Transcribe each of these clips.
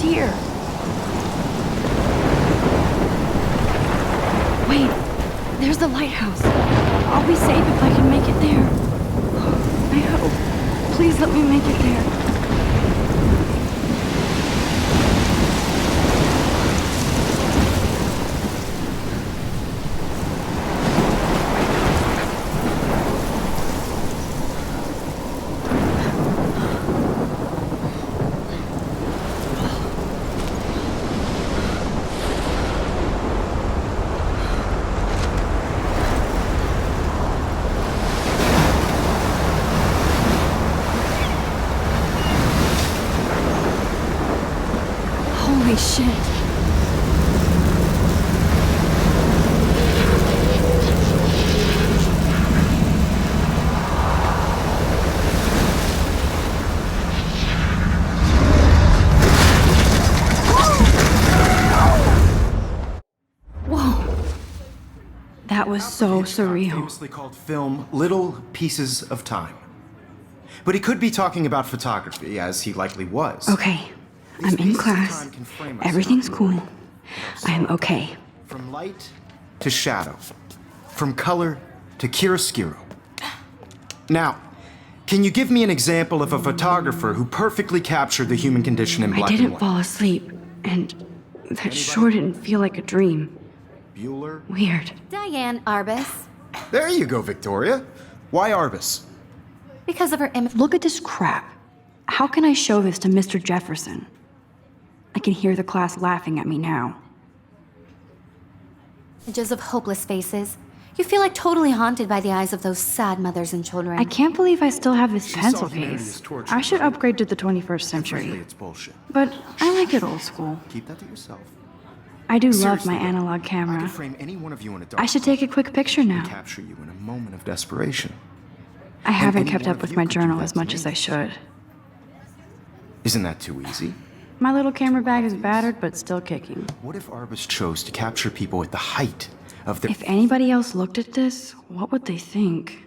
here. Wait, there's the lighthouse. I'll be safe if I can make it there. I hope. Please let me make it there. Holy shit. Whoa. That was so surreal. Famously called film Little Pieces of Time. But he could be talking about photography, as he likely was. Okay. I'm in class. Everything's cool. I'm okay. From light to shadow. From color to chiaroscuro. Now, can you give me an example of a photographer who perfectly captured the human condition in black and I didn't white? fall asleep, and that sure didn't feel like a dream. Bueller? Weird. Diane Arbus. There you go, Victoria. Why Arbus? Because of her image. Look at this crap. How can I show this to Mr. Jefferson? I can hear the class laughing at me now. Images of hopeless faces. You feel like totally haunted by the eyes of those sad mothers and children. I can't believe I still have this pencil saw humanity case. as torture. I should upgrade to the 21st Frankly, century. it's bullshit. But I like it old school. Keep that to yourself. I do love Seriously, my though, analog I camera. could frame any one of you in a dark I should take a quick picture and now. capture you in a moment of desperation. I haven't any kept one up of with you my could do journal that as to much me. as I should. Isn't that too easy? My little camera bag is battered, but still kicking. What if Arbus chose to capture people at the height of their... If anybody else looked at this, what would they think?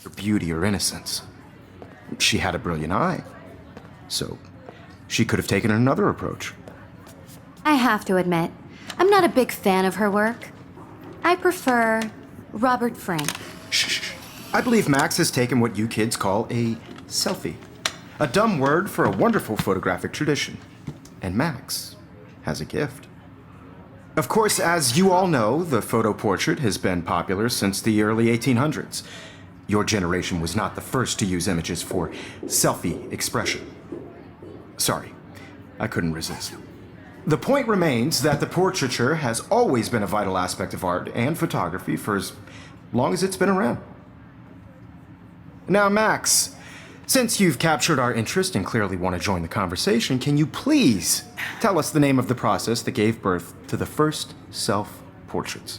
Her beauty or innocence. She had a brilliant eye. So, she could have taken another approach. I have to admit, I'm not a big fan of her work. I prefer Robert Frank. Shh. I believe Max has taken what you kids call a selfie. A dumb word for a wonderful photographic tradition. And Max has a gift. Of course, as you all know, the photo portrait has been popular since the early 1800s. Your generation was not the first to use images for selfie expression. Sorry, I couldn't resist. The point remains that the portraiture has always been a vital aspect of art and photography for as long as it's been around. Now, Max, since you've captured our interest and clearly want to join the conversation, can you please tell us the name of the process that gave birth to the first self-portraits?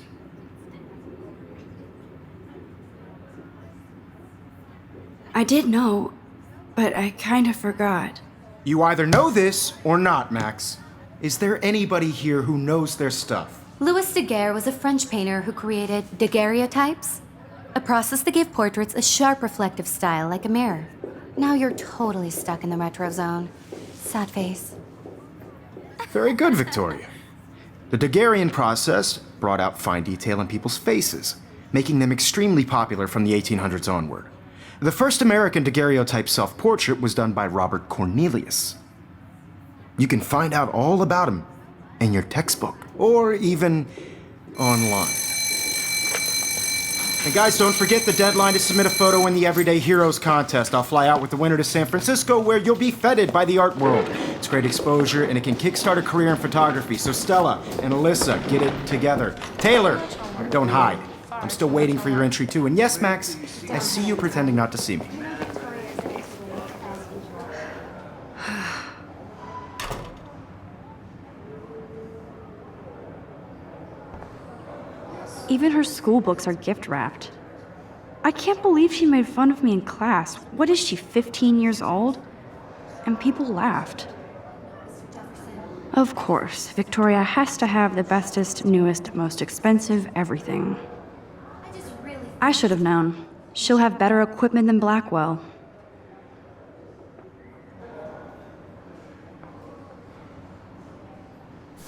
I did know, but I kind of forgot. You either know this or not, Max. Is there anybody here who knows their stuff? Louis Daguerre was a French painter who created daguerreotypes, a process that gave portraits a sharp reflective style like a mirror. Now you're totally stuck in the retro zone. Sad face. Very good, Victoria. The Daguerrean process brought out fine detail in people's faces, making them extremely popular from the 1800s onward. The first American daguerreotype self-portrait was done by Robert Cornelius. You can find out all about him in your textbook, or even online. And guys, don't forget the deadline to submit a photo in the Everyday Heroes contest. I'll fly out with the winner to San Francisco, where you'll be feted by the art world. It's great exposure, and it can kickstart a career in photography. So Stella and Alyssa, get it together. Taylor, don't hide. I'm still waiting for your entry too. And yes, Max, I see you pretending not to see me. Even her school books are gift wrapped. I can't believe she made fun of me in class. What is she, 15 years old? And people laughed. Of course, Victoria has to have the bestest, newest, most expensive everything. I should have known. She'll have better equipment than Blackwell.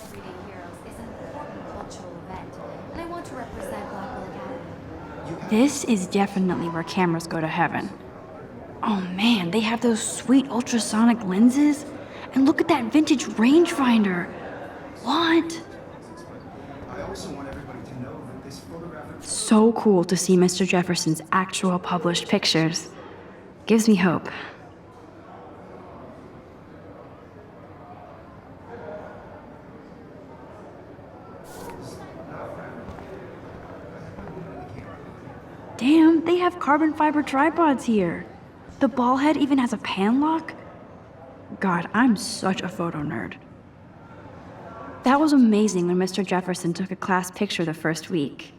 Everyday Heroes is an important cultural event, and I want to represent Blackwell Academy. This is definitely where cameras go to heaven. Oh man, they have those sweet ultrasonic lenses. And look at that vintage rangefinder. What? I also want everybody to know that this photographic... So cool to see Mr. Jefferson's actual published pictures. Gives me hope. Damn, they have carbon fiber tripods here. The ball head even has a pan lock. God, I'm such a photo nerd. That was amazing when Mr. Jefferson took a class picture the first week.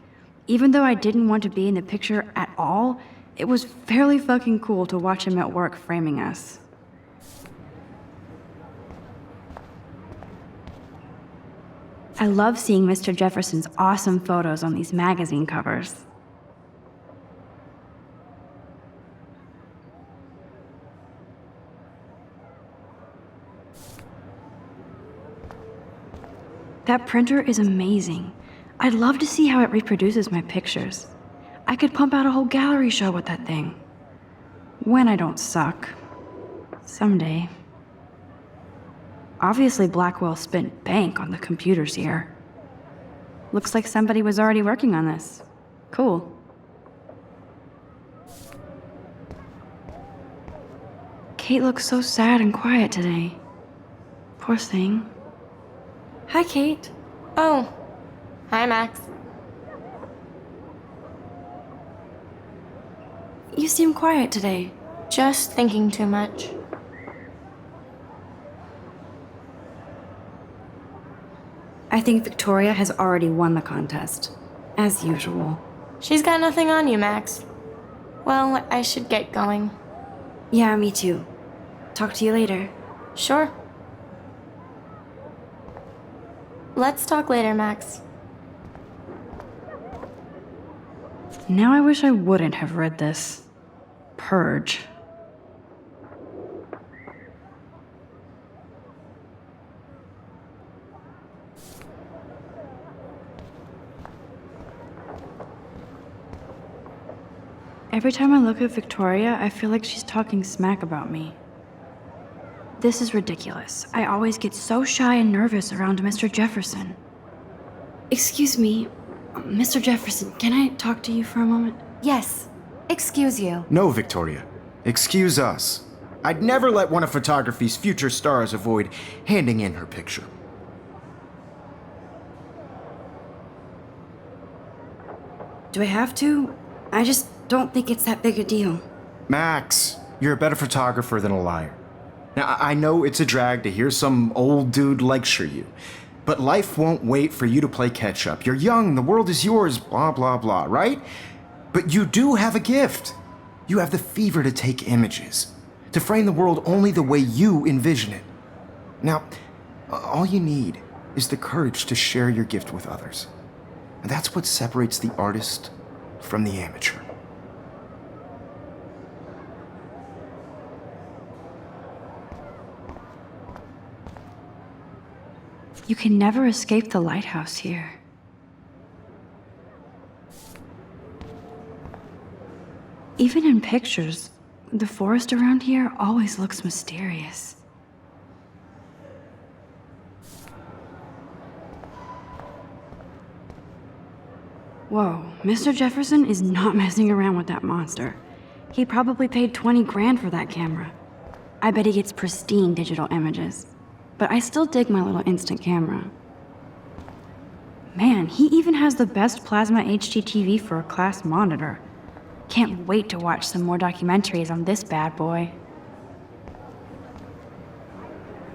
Even though I didn't want to be in the picture at all, it was fairly fucking cool to watch him at work framing us. I love seeing Mr. Jefferson's awesome photos on these magazine covers. That printer is amazing. I'd love to see how it reproduces my pictures. I could pump out a whole gallery show with that thing. When I don't suck. Someday. Obviously, Blackwell spent bank on the computers here. Looks like somebody was already working on this. Cool. Kate looks so sad and quiet today. Poor thing. Hi, Kate. Oh. Hi, Max. You seem quiet today. Just thinking too much. I think Victoria has already won the contest. As usual. She's got nothing on you, Max. Well, I should get going. Yeah, me too. Talk to you later. Sure. Let's talk later, Max. Now I wish I wouldn't have read this. Purge. Every time I look at Victoria, I feel like she's talking smack about me. This is ridiculous. I always get so shy and nervous around Mr. Jefferson. Excuse me, Mr. Jefferson, can I talk to you for a moment? Yes. Excuse you. No, Victoria. Excuse us. I'd never let one of photography's future stars avoid handing in her picture. Do I have to? I just don't think it's that big a deal. Max, you're a better photographer than a liar. Now, I know it's a drag to hear some old dude lecture you, but life won't wait for you to play catch-up. You're young, the world is yours, blah, blah, blah, right? But you do have a gift. You have the fever to take images, to frame the world only the way you envision it. Now, all you need is the courage to share your gift with others. And that's what separates the artist from the amateur. You can never escape the lighthouse here. Even in pictures, the forest around here always looks mysterious. Whoa, Mr. Jefferson is not messing around with that monster. He probably paid 20 grand for that camera. I bet he gets pristine digital images. But I still dig my little instant camera. Man, he even has the best plasma HD TV for a class monitor. Can't wait to watch some more documentaries on this bad boy.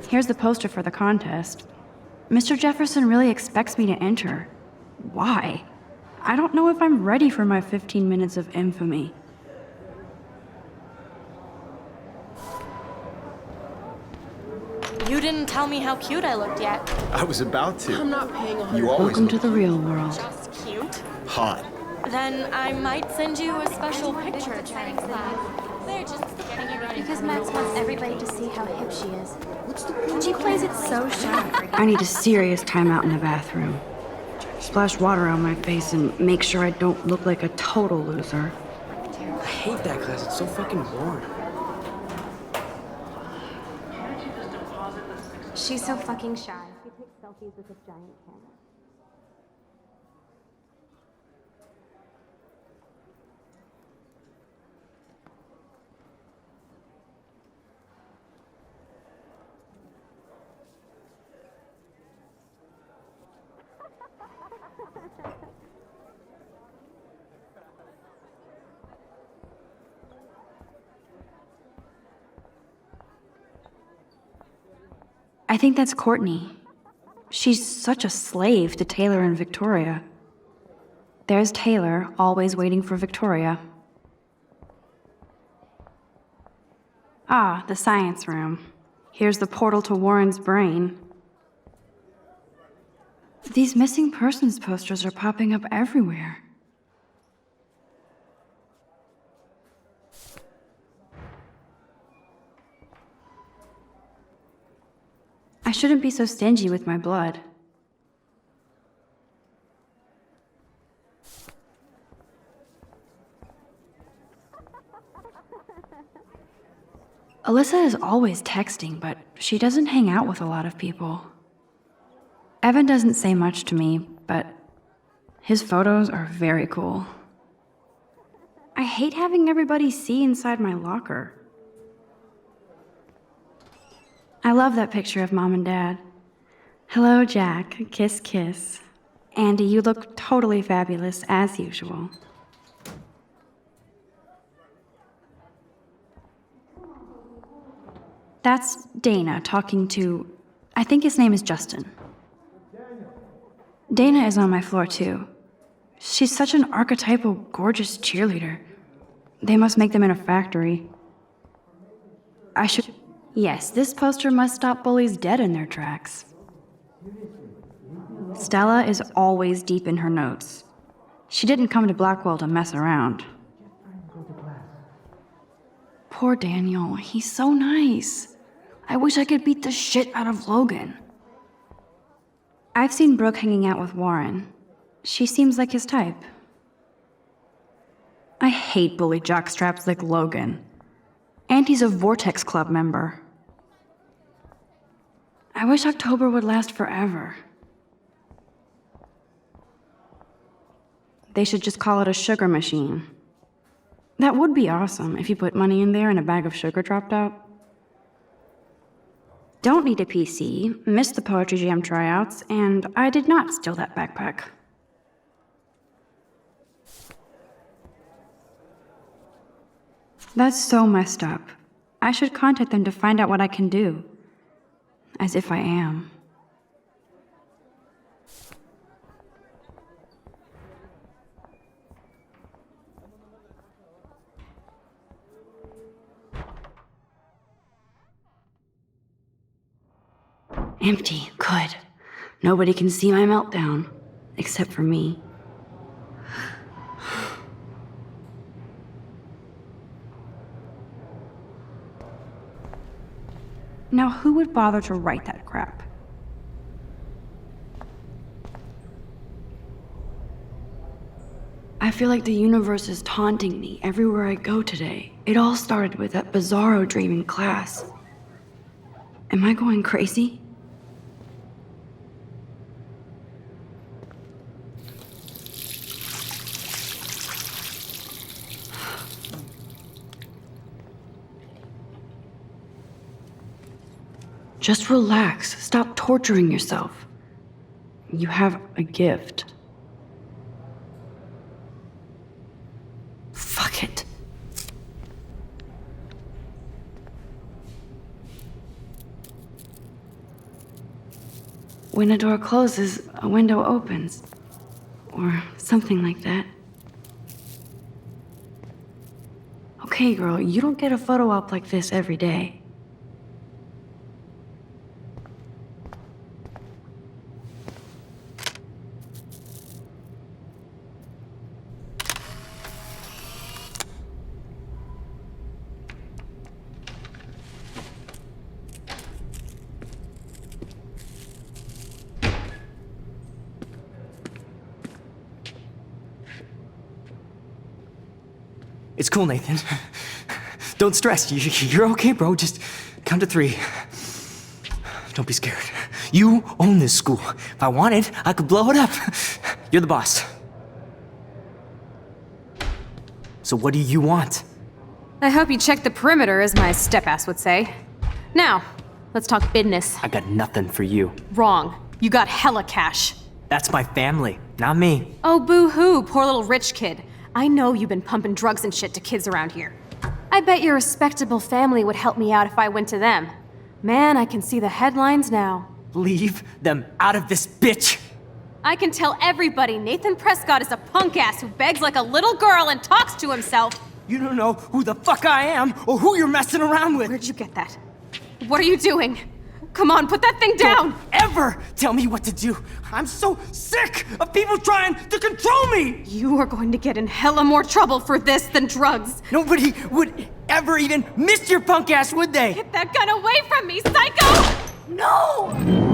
Here's the poster for the contest. Mr. Jefferson really expects me to enter. Why? I don't know if I'm ready for my 15 minutes of infamy. You didn't tell me how cute I looked yet. I was about to. I'm not paying 100. You always Welcome to look the real world. Just cute? hot. Then I might send you a special picture. They're just getting you ready. Because Max wants everybody to see how hip she is. She plays it so shy. I need a serious timeout in the bathroom. Splash water on my face and make sure I don't look like a total loser. I hate that class. It's so fucking boring. She's so fucking shy. She takes selfies with a giant camera. I think that's Courtney. She's such a slave to Taylor and Victoria. There's Taylor, always waiting for Victoria. Ah, the science room. Here's the portal to Warren's brain. These missing persons posters are popping up everywhere. I shouldn't be so stingy with my blood. Alyssa is always texting, but she doesn't hang out with a lot of people. Evan doesn't say much to me, but his photos are very cool. I hate having everybody see inside my locker. I love that picture of Mom and Dad. Hello, Jack. Kiss, kiss. Andy, you look totally fabulous, as usual. That's Dana talking to... I think his name is Justin. Dana is on my floor, too. She's such an archetypal, gorgeous cheerleader. They must make them in a factory. I should... Yes, this poster must stop bullies dead in their tracks. Stella is always deep in her notes. She didn't come to Blackwell to mess around. Poor Daniel, he's so nice. I wish I could beat the shit out of Logan. I've seen Brooke hanging out with Warren. She seems like his type. I hate bully jockstraps like Logan. And he's a Vortex Club member. I wish October would last forever. They should just call it a sugar machine. That would be awesome if you put money in there and a bag of sugar dropped out. Don't need a PC, missed the Poetry Jam tryouts, and I did not steal that backpack. That's so messed up. I should contact them to find out what I can do. As if I am. Empty. Good. Nobody can see my meltdown. Except for me. Now, who would bother to write that crap? I feel like the universe is taunting me everywhere I go today. It all started with that bizarro dream in class. Am I going crazy? Just relax. Stop torturing yourself. You have a gift. Fuck it. When a door closes, a window opens. Or something like that. Okay, girl, you don't get a photo op like this every day. It's cool, Nathan. Don't stress. You're okay, bro. Just count to 3. Don't be scared. You own this school. If I wanted, I could blow it up. You're the boss. So what do you want? I hope you checked the perimeter, as my step-ass would say. Now, let's talk business. I got nothing for you. Wrong. You got hella cash. That's my family, not me. Oh, boo-hoo, poor little rich kid. I know you've been pumping drugs and shit to kids around here. I bet your respectable family would help me out if I went to them. Man, I can see the headlines now. Leave them out of this bitch! I can tell everybody Nathan Prescott is a punk ass who begs like a little girl and talks to himself. You don't know who the fuck I am or who you're messing around with. Where'd you get that? What are you doing? Come on, put that thing down! Don't ever tell me what to do! I'm so sick of people trying to control me! You are going to get in hella more trouble for this than drugs. Nobody would ever even miss your punk ass, would they? Get that gun away from me, psycho! No!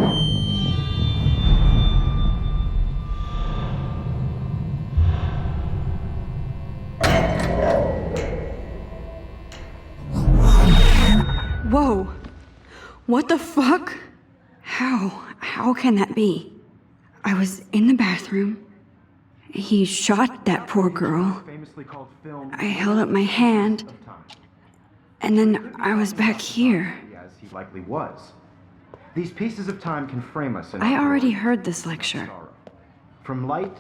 Whoa. What the fuck? How can that be? I was in the bathroom. He shot that poor girl. I held up my hand. And then I was back here. As he likely was. These pieces of time can frame us in I already heard this lecture. sorrow. From light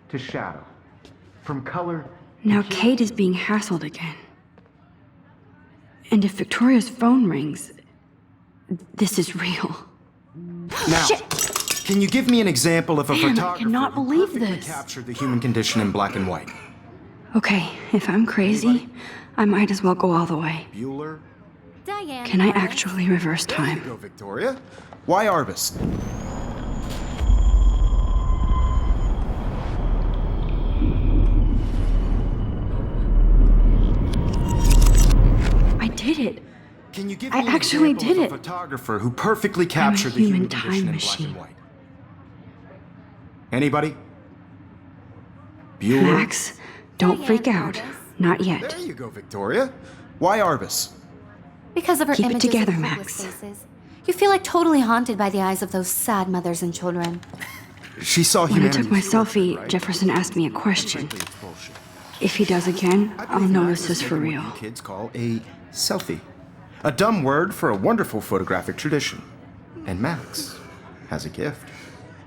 to shadow. From color Now Kate is being hassled again. And if Victoria's phone rings, this is real. Now, Shit. can you give me an example of a Damn, I photographer cannot who believe perfectly this. captured the human condition in black and white? Okay, if I'm crazy, I might as well go all the way. Bueller? Diane. Can I Arbus. actually reverse There you time? go, Victoria. Why Arbus? I did it. Can you give I me an actually example did of a it. photographer who perfectly captured the human human time condition in black machine. and white? Anybody? Bueller? Max, don't freak out. Not yet. There you go, Victoria. Why Arbus? Because of her Keep it images together, of Max. hopeless faces. You feel like totally haunted by the eyes of those sad mothers and children. She saw When I humanity. took my through it, selfie, right? Jefferson asked me a question. Frankly, it's bullshit. If he does again, I I'll believe know Max this has is for taken real. what you kids call a selfie. A dumb word for a wonderful photographic tradition. And Max has a gift.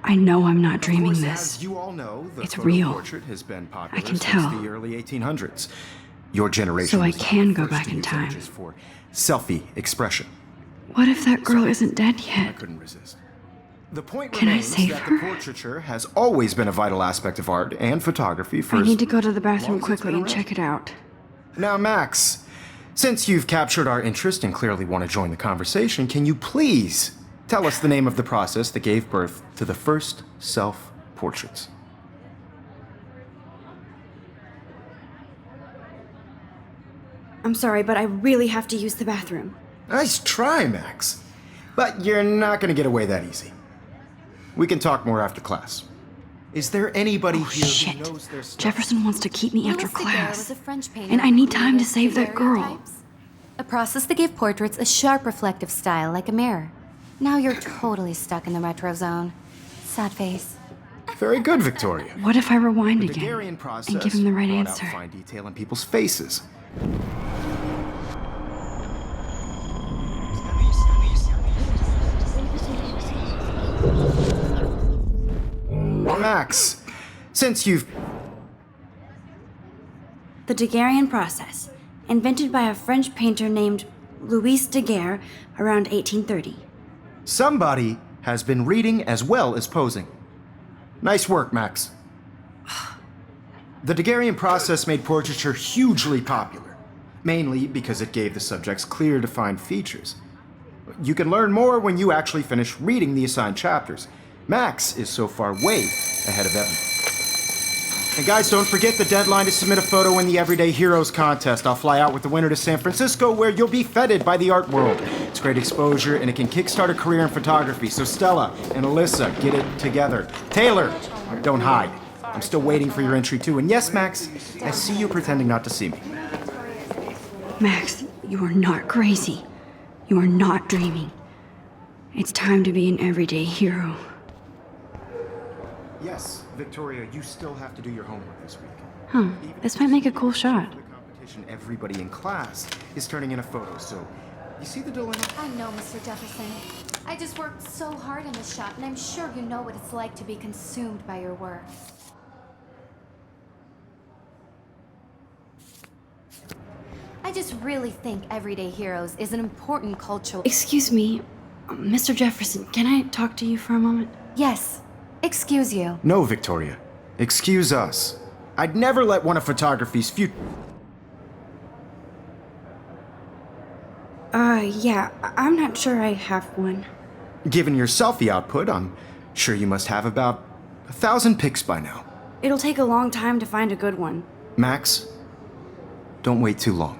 I know I'm not Of dreaming course, this. As you all know, the It's photo real. portrait has been popular I can since tell. the early 1800s. Your generation. So I was can the go first back to in use time. images for selfie expression. What if that girl isn't dead I yet? couldn't resist. The point Can I remains save that her? the portraiture has always been a vital aspect of art and photography for I as need to go to the long bathroom as it's quickly been and around. check it out. Now, Max, since you've captured our interest and clearly want to join the conversation, can you please tell us the name of the process that gave birth to the first self-portraits? I'm sorry, but I really have to use the bathroom. Nice try, Max. But you're not going to get away that easy. We can talk more after class. Is there anybody Oh, here shit. who knows their stuff? Jefferson wants to keep me after Louis Daguerre class. was a French painter And I who need time to created save that girl. daguerreotypes, a process that gave portraits a sharp reflective style like a mirror. Now you're totally stuck in the retro zone. Sad face. Very good, Victoria. What if I rewind The again Daguerrean process and give him the right brought out answer? fine detail in people's faces. Max, since you've... The Daguerrean process, invented by a French painter named Louis Daguerre around 1830. Somebody has been reading as well as posing. Nice work, Max. The Daguerrean process made portraiture hugely popular, mainly because it gave the subjects clear, defined features. You can learn more when you actually finish reading the assigned chapters. Max is so far way ahead of Evan. And guys, don't forget the deadline to submit a photo in the Everyday Heroes contest. I'll fly out with the winner to San Francisco, where you'll be feted by the art world. It's great exposure, and it can kickstart a career in photography. So Stella and Alyssa, get it together. Taylor, don't hide. I'm still waiting for your entry too. And yes, Max, I see you pretending not to see me. Max, you are not crazy. You are not dreaming. It's time to be an everyday hero. Yes, Victoria, you still have to do your homework this week. Huh, this might make a cool shot. The competition, everybody in class is turning in a photo, so you see the dilemma? I know, Mr. Jefferson. I just worked so hard in this shot, and I'm sure you know what it's like to be consumed by your work. I just really think Everyday Heroes is an important cultural... Excuse me, Mr. Jefferson, can I talk to you for a moment? Yes. Excuse you. No, Victoria. Excuse us. I'd never let one of photography's future... Yeah, I'm not sure I have one. Given your selfie output, I'm sure you must have about 1,000 pics by now. It'll take a long time to find a good one. Max, don't wait too long.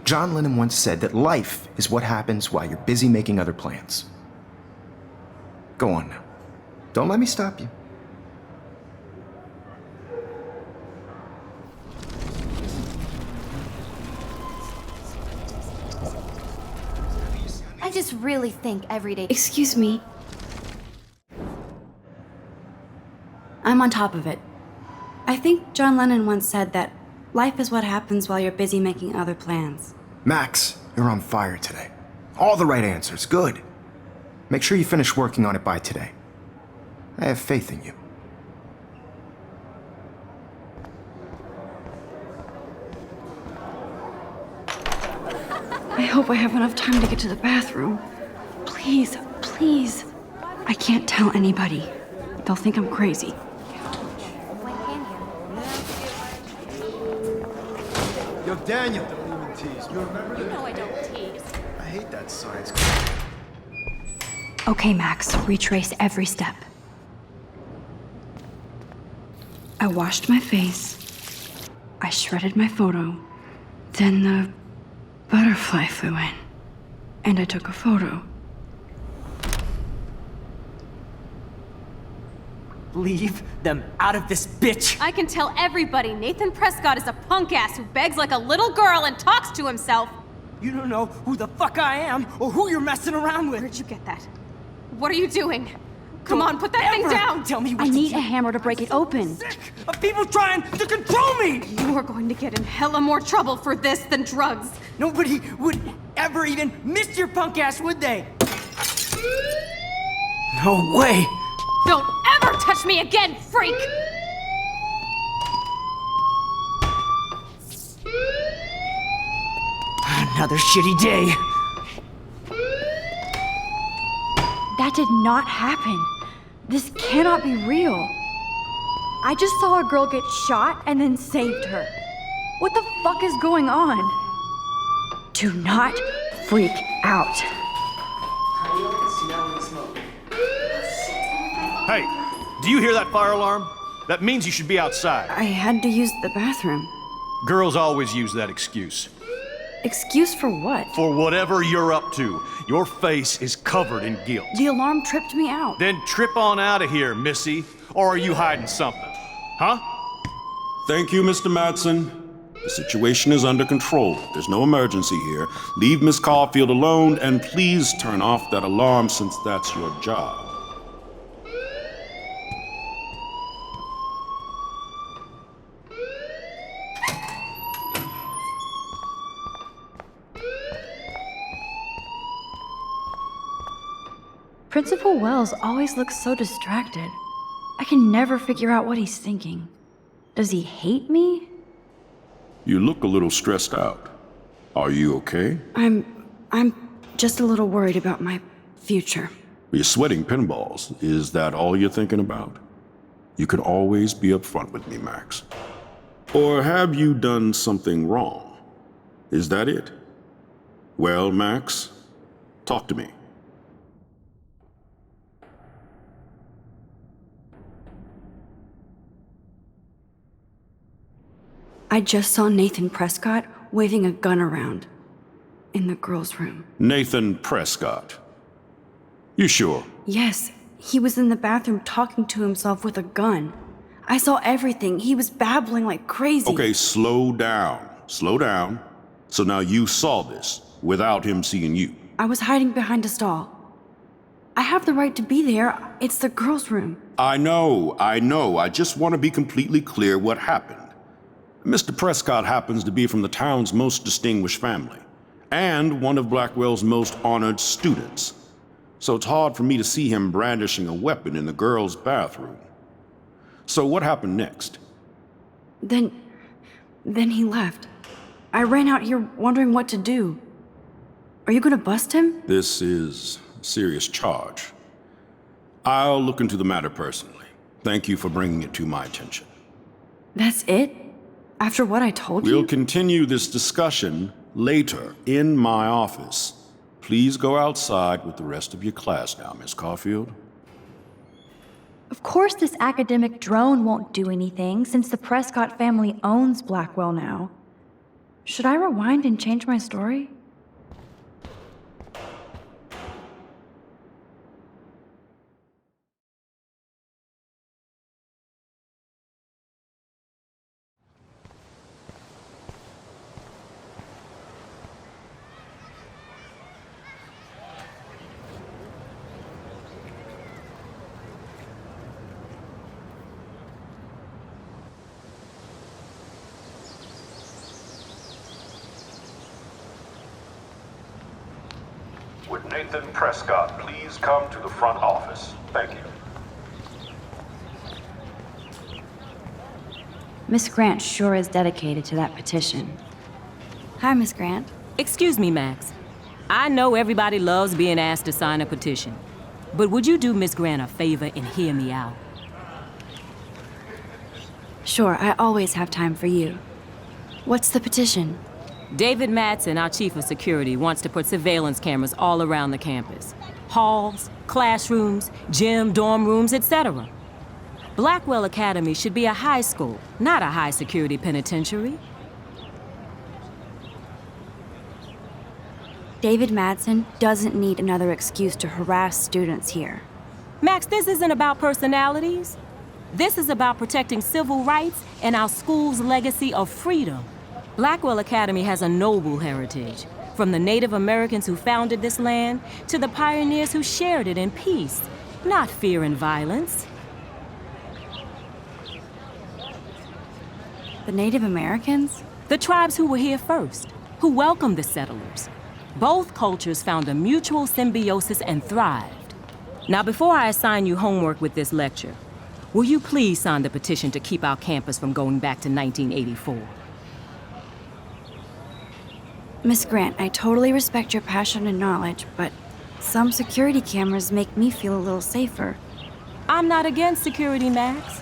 John Lennon once said that life is what happens while you're busy making other plans. Go on now. Don't let me stop you. I just really think Everyday... Excuse me. I'm on top of it. I think John Lennon once said that life is what happens while you're busy making other plans. Max, you're on fire today. All the right answers. Good. Make sure you finish working on it by today. I have faith in you. I hope I have enough time to get to the bathroom. Please, please. I can't tell anybody. They'll think I'm crazy. Yo, Daniel. Don't even tease. You remember You know I don't tease. I hate that science. Okay, Max, retrace every step. I washed my face. I shredded my photo. Then the butterfly flew in. And I took a photo. Leave them out of this bitch! I can tell everybody Nathan Prescott is a punk ass who begs like a little girl and talks to himself. You don't know who the fuck I am or who you're messing around with. Where'd you get that? What are you doing? Come on, put that thing Ever down! Tell me what I to need do. a hammer to break it open. Sick of people trying to control me! You are going to get in hella more trouble for this than drugs. Nobody would ever even miss your punk ass, would they? No way! Don't ever touch me again, freak! Another shitty day. That did not happen. This cannot be real. I just saw a girl get shot and then saved her. What the fuck is going on? Do not freak out. Hey, do you hear that fire alarm? That means you should be outside. I had to use the bathroom. Girls always use that excuse. Excuse for what? For whatever you're up to, your face is covered in guilt. The alarm tripped me out. Then trip on out of here, Missy. Or are you hiding something? Huh? Thank you, Mr. Madsen. The situation is under control. There's no emergency here. Leave Miss Caulfield alone, and please turn off that alarm since that's your job. Principal Wells always looks so distracted. I can never figure out what he's thinking. Does he hate me? You look a little stressed out. Are you okay? I'm just a little worried about my future. You're sweating pinballs. Is that all you're thinking about? You can always be upfront with me, Max. Or have you done something wrong? Is that it? Well, Max, talk to me. I just saw Nathan Prescott waving a gun around in the girls' room. Nathan Prescott. You sure? Yes, he was in the bathroom talking to himself with a gun. I saw everything. He was babbling like crazy. Okay, slow down. Slow down. So now you saw this without him seeing you. I was hiding behind a stall. I have the right to be there. It's the girls' room. I know. I just want to be completely clear what happened. Mr. Prescott happens to be from the town's most distinguished family, and one of Blackwell's most honored students. So it's hard for me to see him brandishing a weapon in the girls' bathroom. So what happened next? Then he left. I ran out here wondering what to do. Are you gonna bust him? This is a serious charge. I'll look into the matter personally. Thank you for bringing it to my attention. That's it? After what I told you? We'll continue this discussion later in my office. Please go outside with the rest of your class now, Miss Caulfield. Of course this academic drone won't do anything since the Prescott family owns Blackwell now. Should I rewind and change my story? Would Nathan Prescott please come to the front office? Thank you. Miss Grant sure is dedicated to that petition. Hi, Miss Grant. Excuse me, Max. I know everybody loves being asked to sign a petition, but would you do Miss Grant a favor and hear me out? Sure, I always have time for you. What's the petition? David Madsen, our chief of security, wants to put surveillance cameras all around the campus. Halls, classrooms, gym, dorm rooms, etc. Blackwell Academy should be a high school, not a high-security penitentiary. David Madsen doesn't need another excuse to harass students here. Max, this isn't about personalities. This is about protecting civil rights and our school's legacy of freedom. Blackwell Academy has a noble heritage, from the Native Americans who founded this land to the pioneers who shared it in peace, not fear and violence. The Native Americans? The tribes who were here first, who welcomed the settlers. Both cultures found a mutual symbiosis and thrived. Now, before I assign you homework with this lecture, will you please sign the petition to keep our campus from going back to 1984? Miss Grant, I totally respect your passion and knowledge, but some security cameras make me feel a little safer. I'm not against security, Max.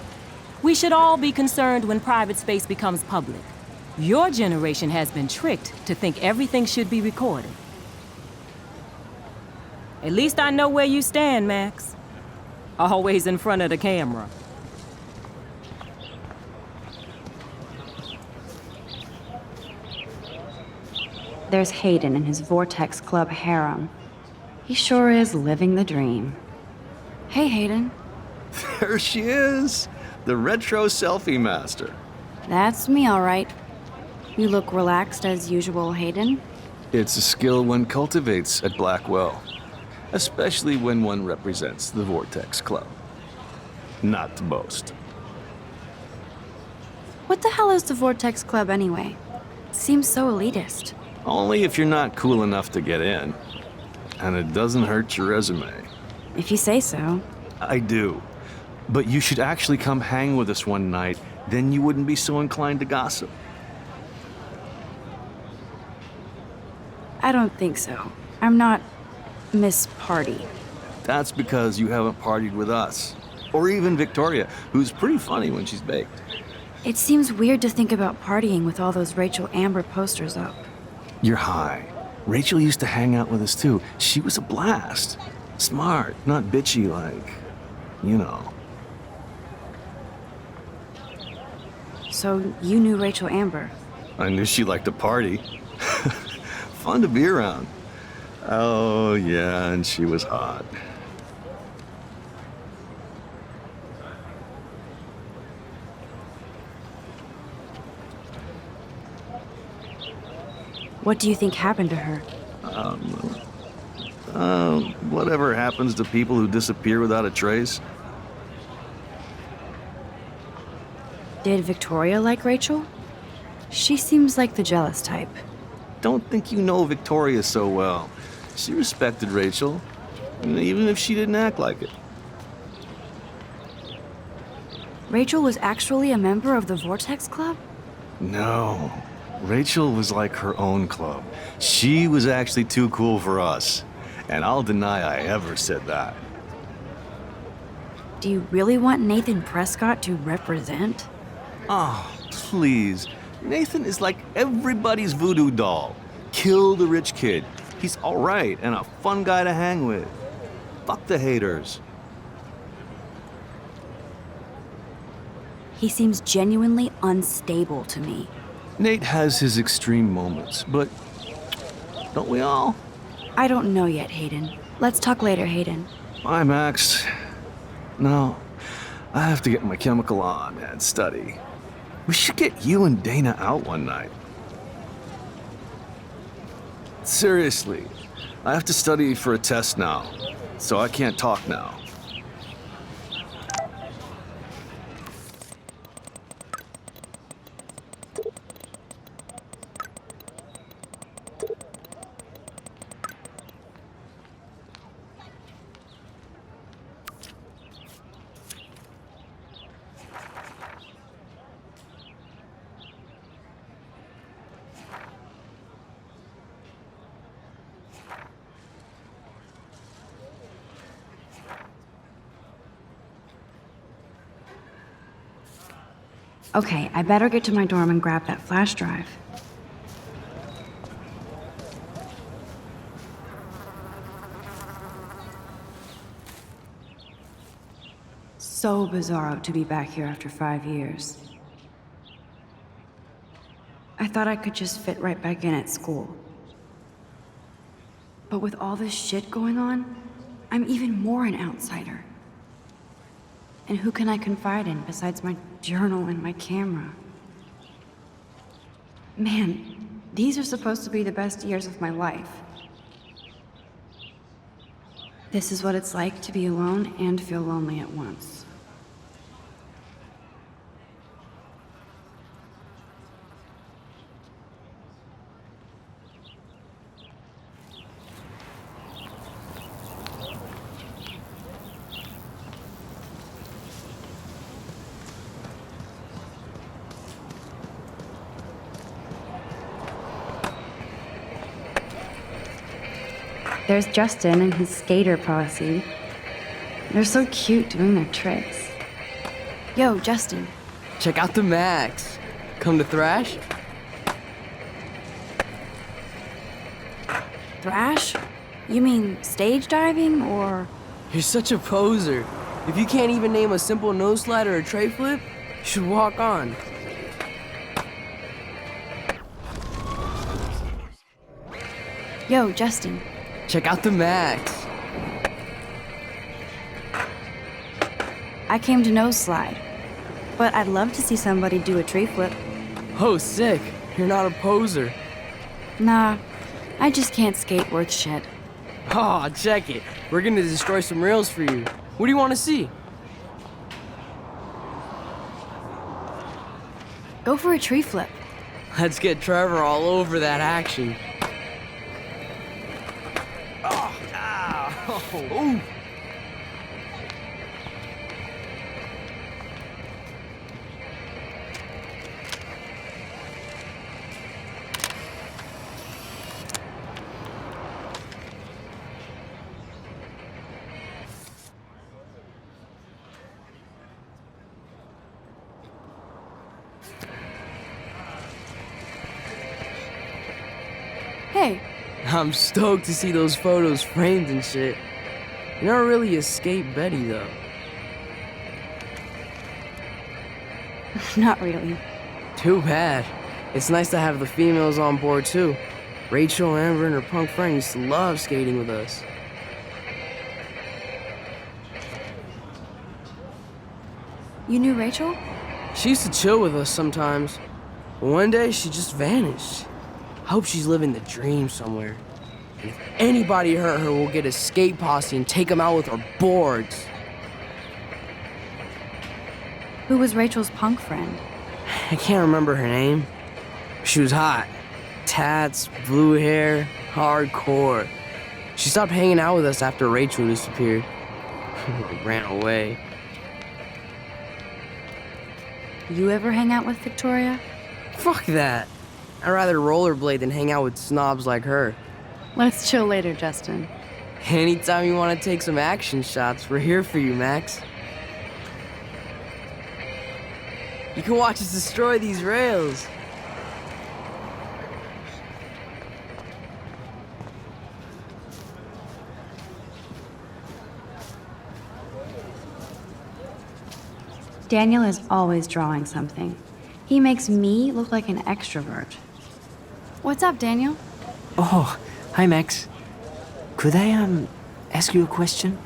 We should all be concerned when private space becomes public. Your generation has been tricked to think everything should be recorded. At least I know where you stand, Max. Always in front of the camera. There's Hayden and his Vortex Club harem. He sure is living the dream. Hey, Hayden. There she is, the retro selfie master. That's me, all right. You look relaxed as usual, Hayden. It's a skill one cultivates at Blackwell, especially when one represents the Vortex Club. Not to boast. What the hell is the Vortex Club anyway? Seems so elitist. Only if you're not cool enough to get in. And it doesn't hurt your resume. If you say so. I do. But you should actually come hang with us one night, then you wouldn't be so inclined to gossip. I don't think so. I'm not Miss Party. That's because you haven't partied with us. Or even Victoria, who's pretty funny when she's baked. It seems weird to think about partying with all those Rachel Amber posters up. You're high. Rachel used to hang out with us too. She was a blast. Smart, not bitchy like, you know. So you knew Rachel Amber? I knew she liked to party. Fun to be around. Oh, yeah, and she was hot. What do you think happened to her? Whatever happens to people who disappear without a trace. Did Victoria like Rachel? She seems like the jealous type. Don't think you know Victoria so well. She respected Rachel, even if she didn't act like it. Rachel was actually a member of the Vortex Club? No. Rachel was like her own club. She was actually too cool for us. And I'll deny I ever said that. Do you really want Nathan Prescott to represent? Oh, please. Nathan is like everybody's voodoo doll. Kill the rich kid. He's all right and a fun guy to hang with. Fuck the haters. He seems genuinely unstable to me. Nate has his extreme moments, but don't we all? I don't know yet, Hayden. Let's talk later, Hayden. Bye, Max. No, I have to get my chemical on and study. We should get you and Dana out one night. Seriously, I have to study for a test now, so I can't talk now. Okay, I better get to my dorm and grab that flash drive. So bizarro to be back here after 5 years. I thought I could just fit right back in at school. But with all this shit going on, I'm even more an outsider. And who can I confide in besides my journal and my camera? Man, these are supposed to be the best years of my life. This is what it's like to be alone and feel lonely at once. there's Justin and his skater posse. They're so cute doing their tricks. Yo, Justin. Check out the Max. Come to thrash? Thrash? You mean stage diving, or...? You're such a poser. If you can't even name a simple nose slide or a tray flip, you should walk on. Yo, Justin. Check out the Max. I came to nose slide, but I'd love to see somebody do a tree flip. Oh, sick. You're not a poser. Nah, I just can't skate worth shit. Aw, check it. We're gonna destroy some rails for you. What do you want to see? Go for a tree flip. Let's get Trevor all over that action. Oh, ow. Ooh. Hey. I'm stoked to see those photos framed and shit. You're not really a skate Betty, though. Not really. Too bad. It's nice to have the females on board, too. Rachel, Amber, and her punk friend used to love skating with us. You knew Rachel? She used to chill with us sometimes. But one day, she just vanished. I hope she's living the dream somewhere. And if anybody hurt her, we'll get a skate posse and take them out with our boards. Who was Rachel's punk friend? I can't remember her name. She was hot. Tats, blue hair, hardcore. She stopped hanging out with us after Rachel disappeared. Ran away. You ever hang out with Victoria? Fuck that. I'd rather rollerblade than hang out with snobs like her. Let's chill later, Justin. Anytime you want to take some action shots, we're here for you, Max. You can watch us destroy these rails. Daniel is always drawing something. He makes me look like an extrovert. What's up, Daniel? Oh, hi, Max. Could I, ask you a question?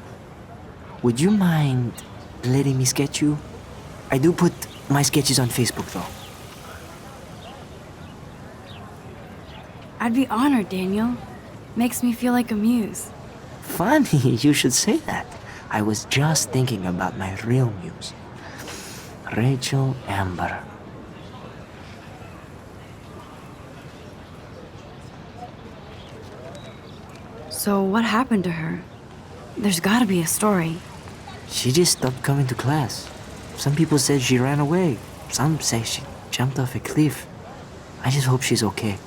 Would you mind letting me sketch you? I do put my sketches on Facebook, though. I'd be honored, Daniel. Makes me feel like a muse. Funny, you should say that. I was just thinking about my real muse. Rachel Amber. So what happened to her? There's gotta be a story. She just stopped coming to class. Some people said she ran away. Some say she jumped off a cliff. I just hope she's okay.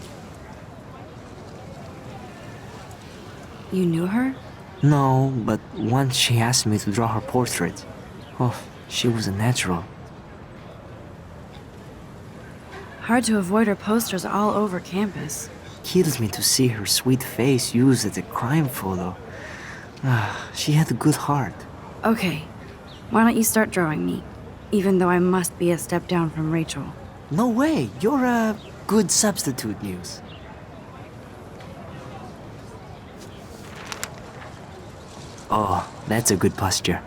You knew her? No, but once she asked me to draw her portrait. Oh, she was a natural. Hard to avoid her posters all over campus. Kills me to see her sweet face used as a crime photo. She had a good heart. Okay, why don't you start drawing me? Even though I must be a step down from Rachel. No way, you're a good substitute, Muse. Oh, that's a good posture.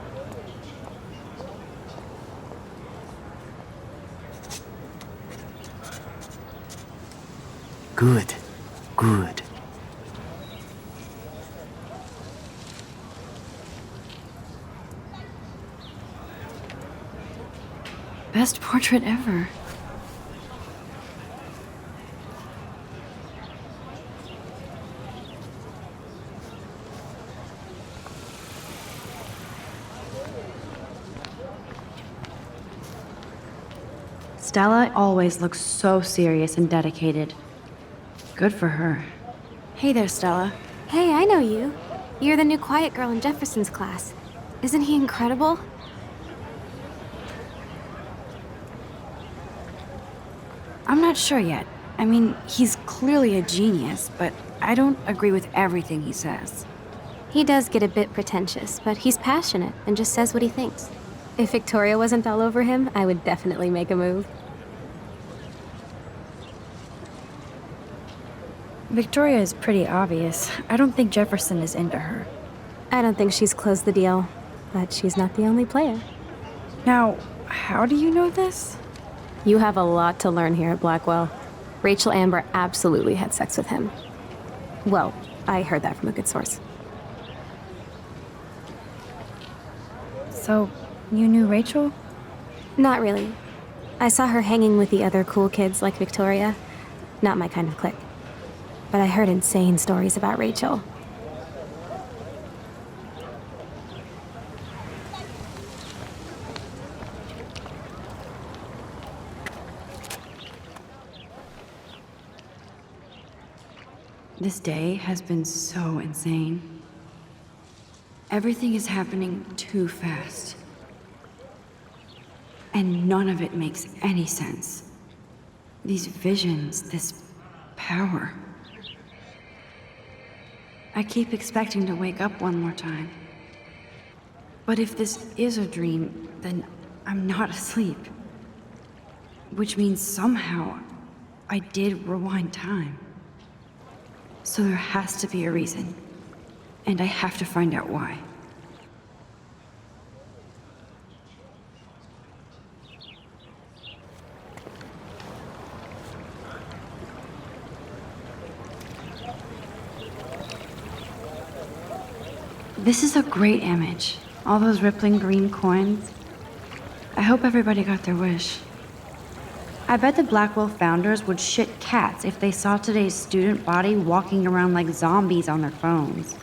Good, good. Best portrait ever. Stella always looks so serious and dedicated. Good for her. Hey there, Stella. Hey, I know you. You're the new quiet girl in Jefferson's class. Isn't he incredible? I'm not sure yet. I mean, he's clearly a genius, but I don't agree with everything he says. He does get a bit pretentious, but he's passionate and just says what he thinks. If Victoria wasn't all over him, I would definitely make a move. Victoria is pretty obvious. I don't think Jefferson is into her. I don't think she's closed the deal, but she's not the only player. Now, how do you know this? You have a lot to learn here at Blackwell. Rachel Amber absolutely had sex with him. Well, I heard that from a good source. So, you knew Rachel? Not really. I saw her hanging with the other cool kids like Victoria. Not my kind of clique. But I heard insane stories about Rachel. This day has been so insane. Everything is happening too fast. And none of it makes any sense. These visions, this power. I keep expecting to wake up one more time. But if this is a dream, then I'm not asleep. Which means somehow I did rewind time. So there has to be a reason. And I have to find out why. This is a great image. All those rippling green coins. I hope everybody got their wish. I bet the Blackwell founders would shit cats if they saw today's student body walking around like zombies on their phones.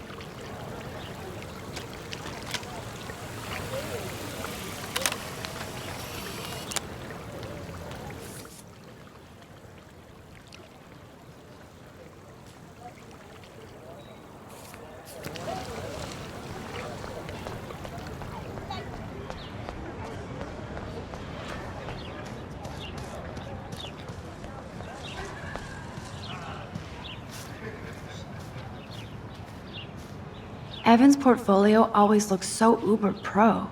Evan's portfolio always looks so uber pro.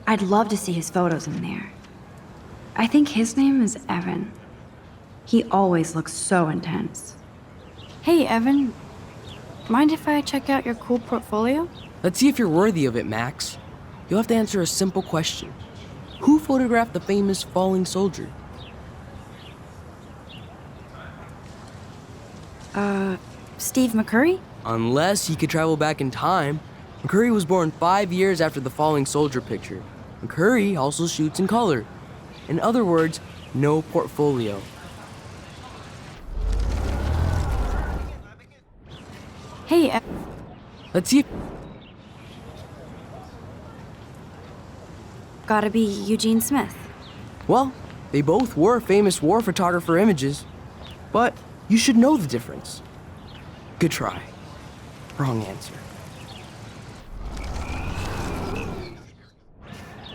I'd love to see his photos in there. I think his name is Evan. He always looks so intense. Hey, Evan. Mind if I check out your cool portfolio? Let's see if you're worthy of it, Max. You'll have to answer a simple question. Who photographed the famous falling soldier? Steve McCurry? Unless he could travel back in time. McCurry was born 5 years after the falling soldier picture. McCurry also shoots in color. In other words, no portfolio. Hey, Let's see if... Gotta be Eugene Smith. Well, they both were famous war photographer images. But you should know the difference. Good try. Wrong answer.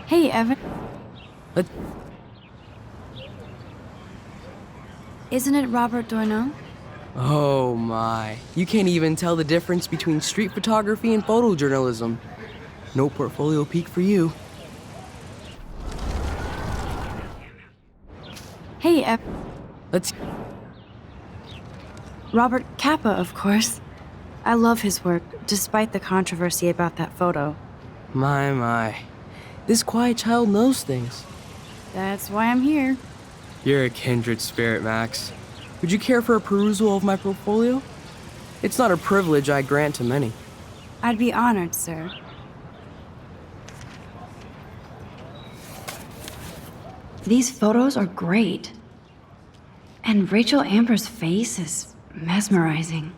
Hey, Evan. Isn't it Robert Doisneau? Oh my. You can't even tell the difference between street photography and photojournalism. No portfolio peak for you. Hey, Evan. Let's... Robert Capa, of course. I love his work, despite the controversy about that photo. My. This quiet child knows things. That's why I'm here. You're a kindred spirit, Max. Would you care for a perusal of my portfolio? It's not a privilege I grant to many. I'd be honored, sir. These photos are great. And Rachel Amber's face is mesmerizing.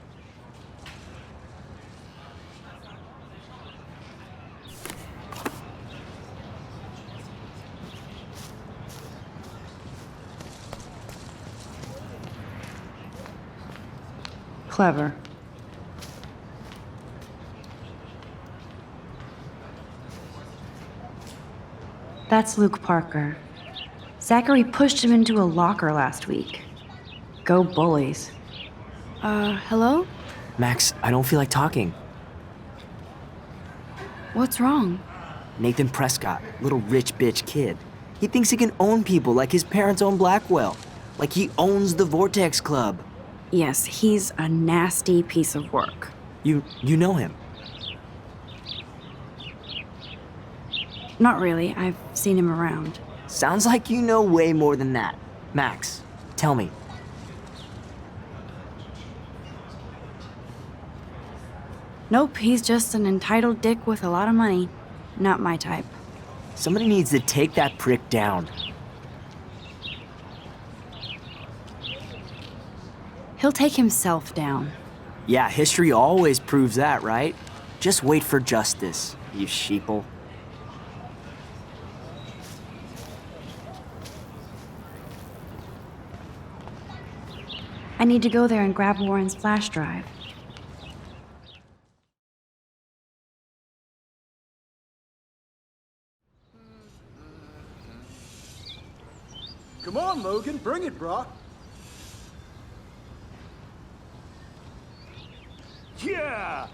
Clever. That's Luke Parker. Zachary pushed him into a locker last week. Go bullies. Hello? Max, I don't feel like talking. What's wrong? Nathan Prescott, little rich bitch kid. He thinks he can own people like his parents own Blackwell. Like he owns the Vortex Club. Yes, he's a nasty piece of work. You know him? Not really. I've seen him around. Sounds like you know way more than that. Max, tell me. Nope, he's just an entitled dick with a lot of money. Not my type. Somebody needs to take that prick down. He'll take himself down. Yeah, history always proves that, right? Just wait for justice, you sheeple. I need to go there and grab Warren's flash drive. Come on, Logan, bring it, brah. Yeah!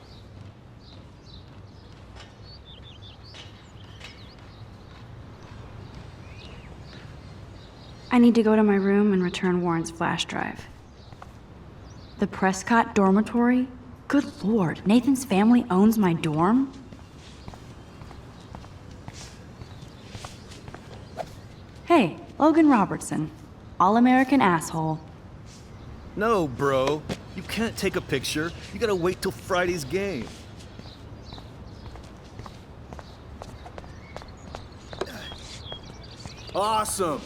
I need to go to my room and return Warren's flash drive. The Prescott dormitory? Good lord, Nathan's family owns my dorm? Hey, Logan Robertson. All-American asshole. No, bro. You can't take a picture. You gotta wait till Friday's game. Awesome.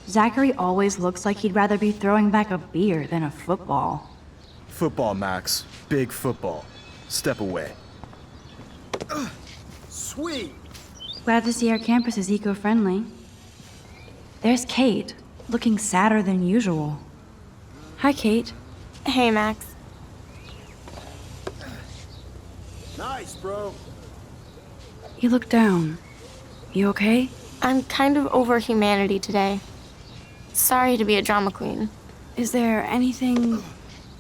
Zachary always looks like he'd rather be throwing back a beer than a football. Football, Max. Big football. Step away. Sweet. Glad to see our campus is eco-friendly. There's Kate, looking sadder than usual. Hi, Kate. Hey, Max. Nice, bro. You look down. You okay? I'm kind of over humanity today. Sorry to be a drama queen. Is there anything...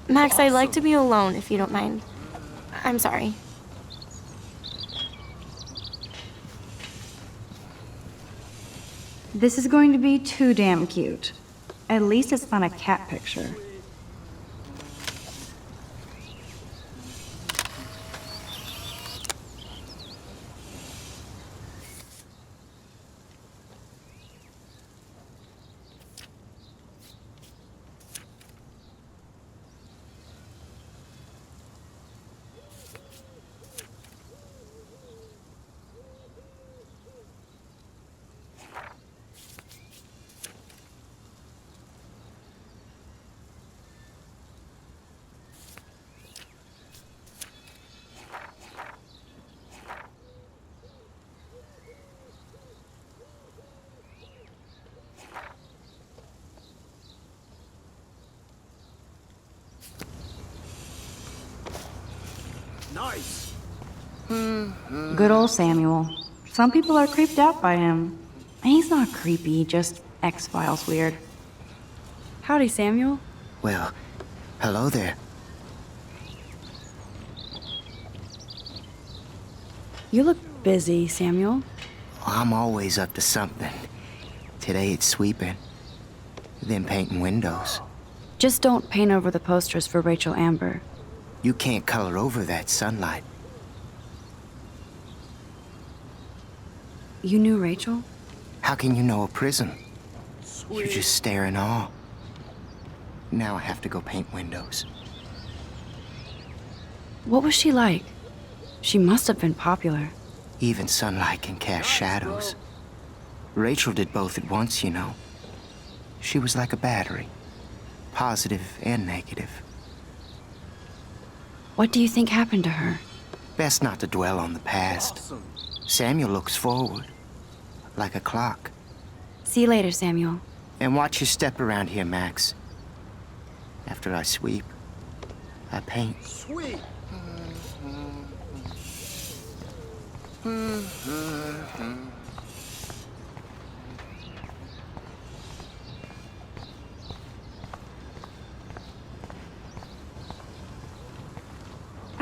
Max, I'd like to be alone if you don't mind. I'm sorry. This is going to be too damn cute. At least it's not a cat picture. Nice. Good old Samuel. Some people are creeped out by him. And he's not creepy, just X-Files weird. Howdy, Samuel. Well, hello there. You look busy, Samuel. I'm always up to something. Today it's sweeping, then painting windows. Just don't paint over the posters for Rachel Amber. You can't color over that sunlight. You knew Rachel? How can you know a prison? Sweet. You just stare in awe. Now I have to go paint windows. What was she like? She must have been popular. Even sunlight can cast shadows. Rachel did both at once, you know. She was like a battery, positive and negative. What do you think happened to her? Best not to dwell on the past. Awesome. Samuel looks forward, like a clock. See you later, Samuel. And watch your step around here, Max. After I sweep, I paint. Sweet.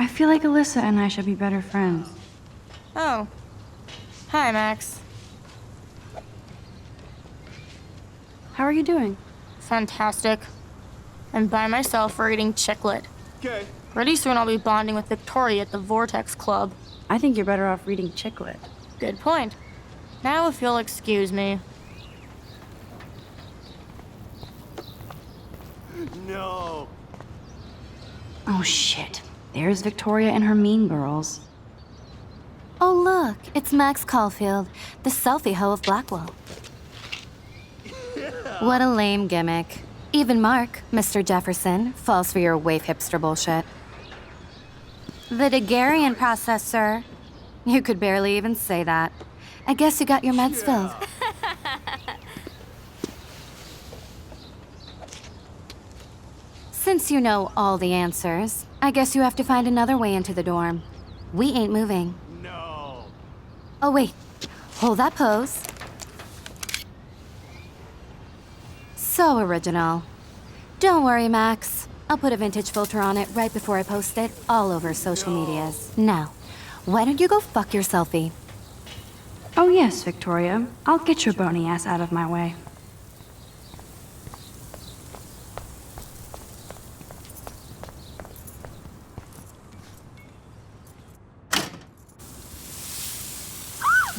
I feel like Alyssa and I should be better friends. Oh. Hi, Max. How are you doing? Fantastic. I'm by myself reading Chicklet. Okay. Pretty soon I'll be bonding with Victoria at the Vortex Club. I think you're better off reading Chicklet. Good point. Now if you'll excuse me. No. Oh shit. There's Victoria and her mean girls. Oh, look, it's Max Caulfield, the selfie hoe of Blackwell. What a lame gimmick. Even Mark, Mr. Jefferson, falls for your wave hipster bullshit. The Daguerrean process, sir. You could barely even say that. I guess you got your meds filled. Since you know all the answers, I guess you have to find another way into the dorm. We ain't moving. No. Oh, wait. Hold that pose. So original. Don't worry, Max. I'll put a vintage filter on it right before I post it all over social medias. Now, why don't you go fuck your selfie? Oh yes, Victoria. I'll get your bony ass out of my way.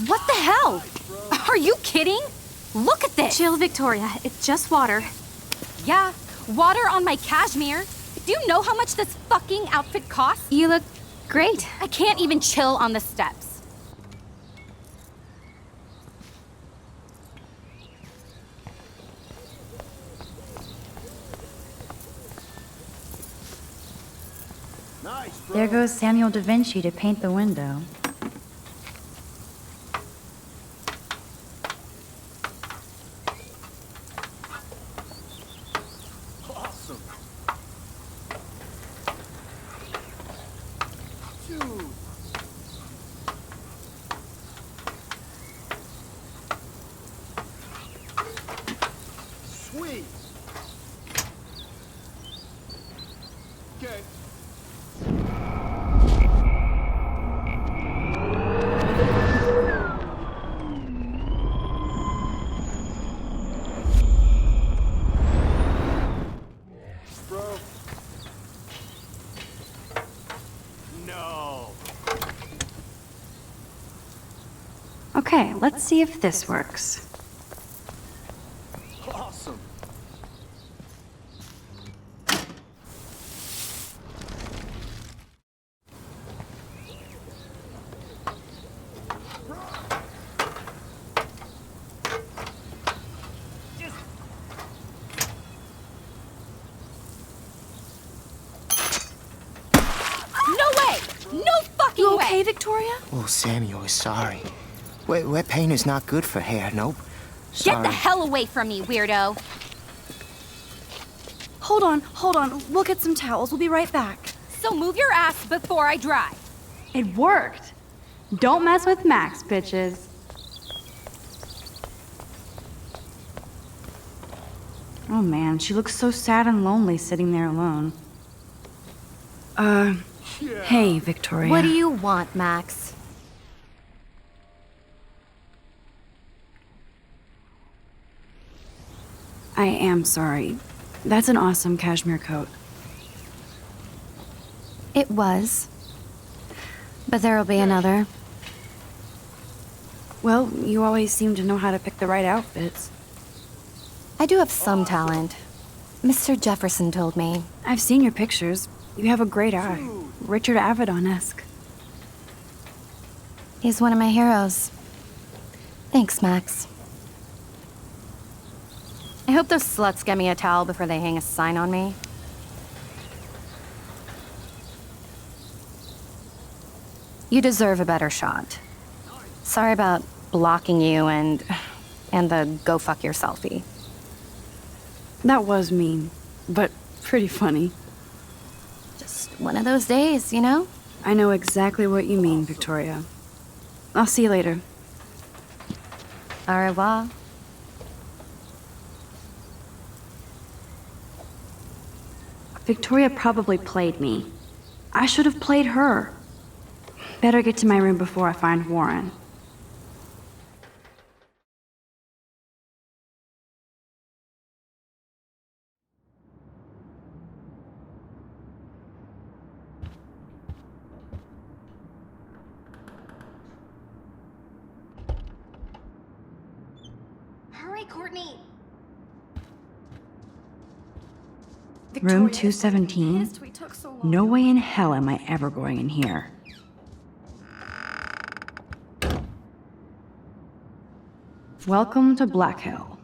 What the hell? Are you kidding? Look at this! Chill, Victoria. It's just water. Yeah, water on my cashmere. Do you know how much this fucking outfit costs? You look great. I can't even chill on the steps. There goes Samuel da Vinci to paint the window. Awesome. Sweet. Okay. Bro. No. Okay, let's see if this works. Awesome. No way! No fucking You way! okay, Victoria? Oh, Samuel is sorry. Wet paint is not good for hair, nope. Get Sorry. the hell away from me, weirdo! Hold on. We'll get some towels. We'll be right back. So move your ass before I dry. It worked. Don't mess with Max, bitches. Oh man, she looks so sad and lonely sitting there alone. Hey, Victoria. What do you want, Max? I am sorry. That's an awesome cashmere coat. It was. But there'll be another. Well, you always seem to know how to pick the right outfits. I do have some talent. Mr. Jefferson told me. I've seen your pictures. You have a great eye. Richard Avedon-esque. He's one of my heroes. Thanks, Max. I hope those sluts get me a towel before they hang a sign on me. You deserve a better shot. Sorry about blocking you and the go fuck your selfie. That was mean, but pretty funny. Just one of those days, you know? I know exactly what you mean, Victoria. I'll see you later. Au revoir. Victoria probably played me. I should have played her. Better get to my room before I find Warren. Hurry, Courtney! Room 217? No way in hell am I ever going in here. Welcome to Black Hill.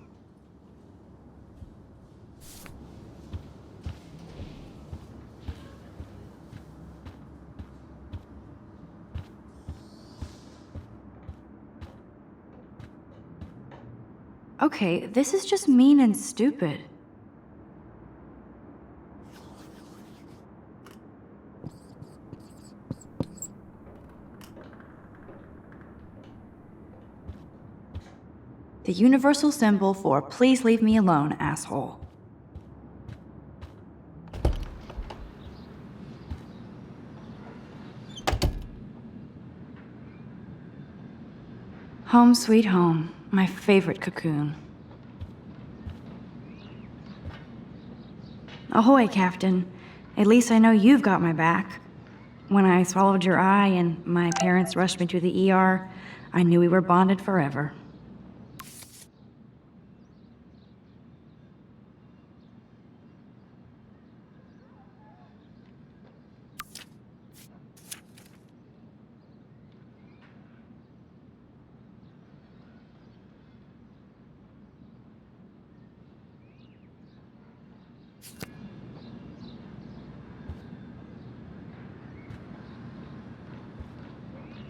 Okay, this is just mean and stupid. The universal symbol for please leave me alone, asshole. Home sweet home, my favorite cocoon. Ahoy, Captain. At least I know you've got my back. When I swallowed your eye and my parents rushed me to the ER, I knew we were bonded forever.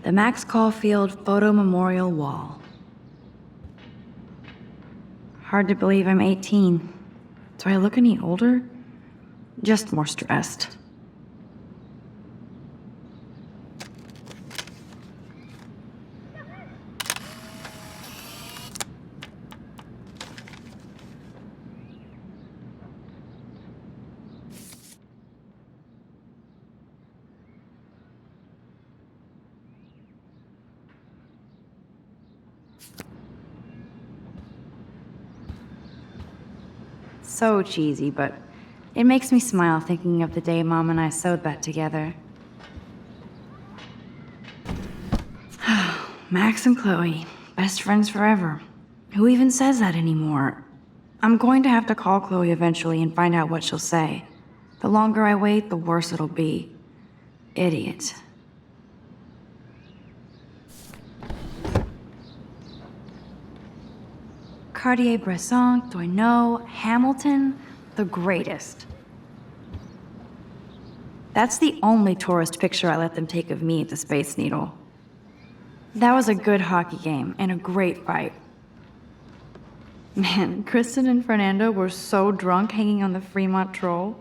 The Max Caulfield Photo Memorial Wall. Hard to believe I'm 18. Do I look any older? Just more stressed. So cheesy, but it makes me smile thinking of the day Mom and I sewed that together. Max and Chloe, best friends forever. Who even says that anymore? I'm going to have to call Chloe eventually and find out what she'll say. The longer I wait, the worse it'll be. Idiot. Cartier-Bresson, Doisneau, Hamilton, the greatest. That's the only tourist picture I let them take of me at the Space Needle. That was a good hockey game and a great fight. Man, Kristen and Fernando were so drunk hanging on the Fremont Troll.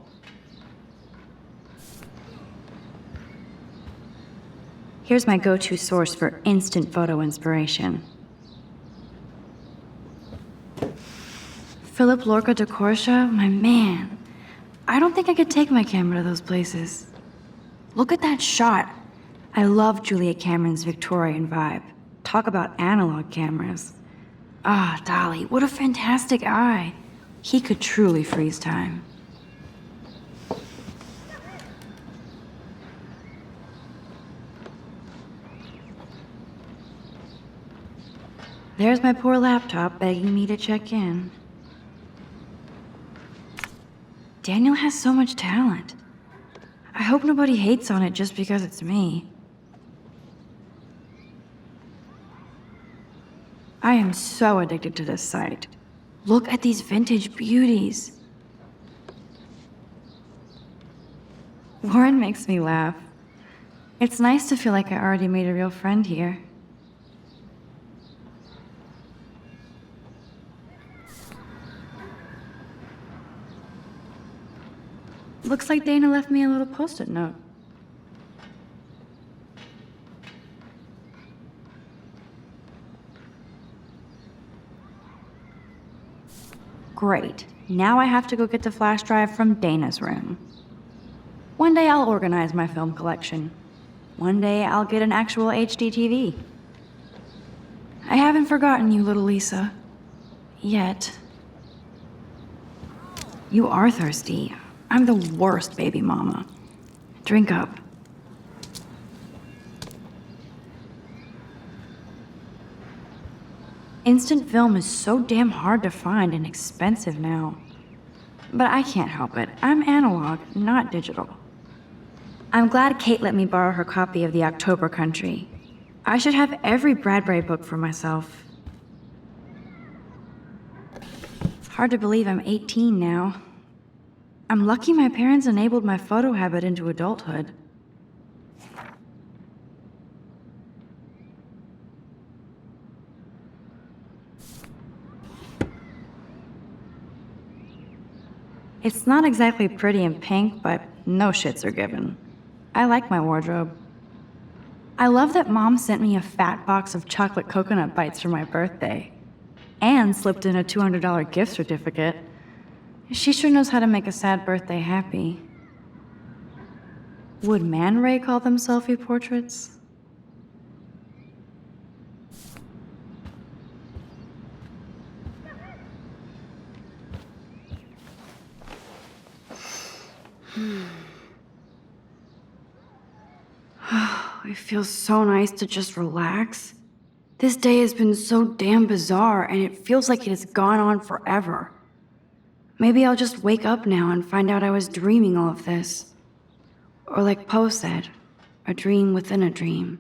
Here's my go-to source for instant photo inspiration. Philip Lorca de Corsia, my man. I don't think I could take my camera to those places. Look at that shot. I love Julia Cameron's Victorian vibe. Talk about analog cameras. Ah, Dolly, what a fantastic eye. He could truly freeze time. There's my poor laptop begging me to check in. Daniel has so much talent. I hope nobody hates on it just because it's me. I am so addicted to this site. Look at these vintage beauties. Warren makes me laugh. It's nice to feel like I already made a real friend here. Looks like Dana left me a little post-it note. Great. Now I have to go get the flash drive from Dana's room. One day I'll organize my film collection. One day I'll get an actual HD TV. I haven't forgotten you, little Lisa. Yet. You are thirsty. I'm the worst baby mama. Drink up. Instant film is so damn hard to find and expensive now. But I can't help it. I'm analog, not digital. I'm glad Kate let me borrow her copy of The October Country. I should have every Bradbury book for myself. Hard to believe I'm 18 now. I'm lucky my parents enabled my photo habit into adulthood. It's not exactly pretty and pink, but no shits are given. I like my wardrobe. I love that Mom sent me a fat box of chocolate coconut bites for my birthday, and slipped in a $200 gift certificate. She sure knows how to make a sad birthday happy. Would Man Ray call them selfie portraits? It feels so nice to just relax. This day has been so damn bizarre, and it feels like it has gone on forever. Maybe I'll just wake up now and find out I was dreaming all of this. Or like Poe said, a dream within a dream.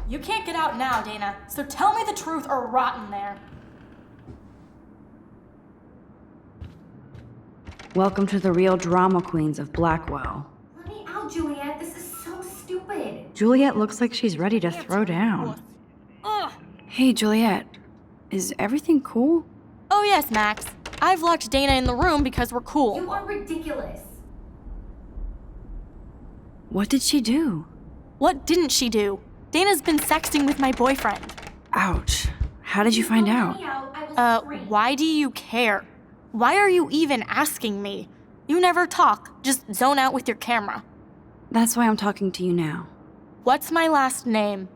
You can't get out now, Dana, so tell me the truth or rot in there. Welcome to the real drama queens of Blackwell. Let me out, Juliet. This is so stupid. Juliet looks like she's ready to throw down. Hey, Juliet. Is everything cool? Oh yes, Max. I've locked Dana in the room because we're cool. You are ridiculous. What did she do? What didn't she do? Dana's been sexting with my boyfriend. Ouch. How did you find out? Why do you care? Why are you even asking me? You never talk, just zone out with your camera. That's why I'm talking to you now. What's my last name?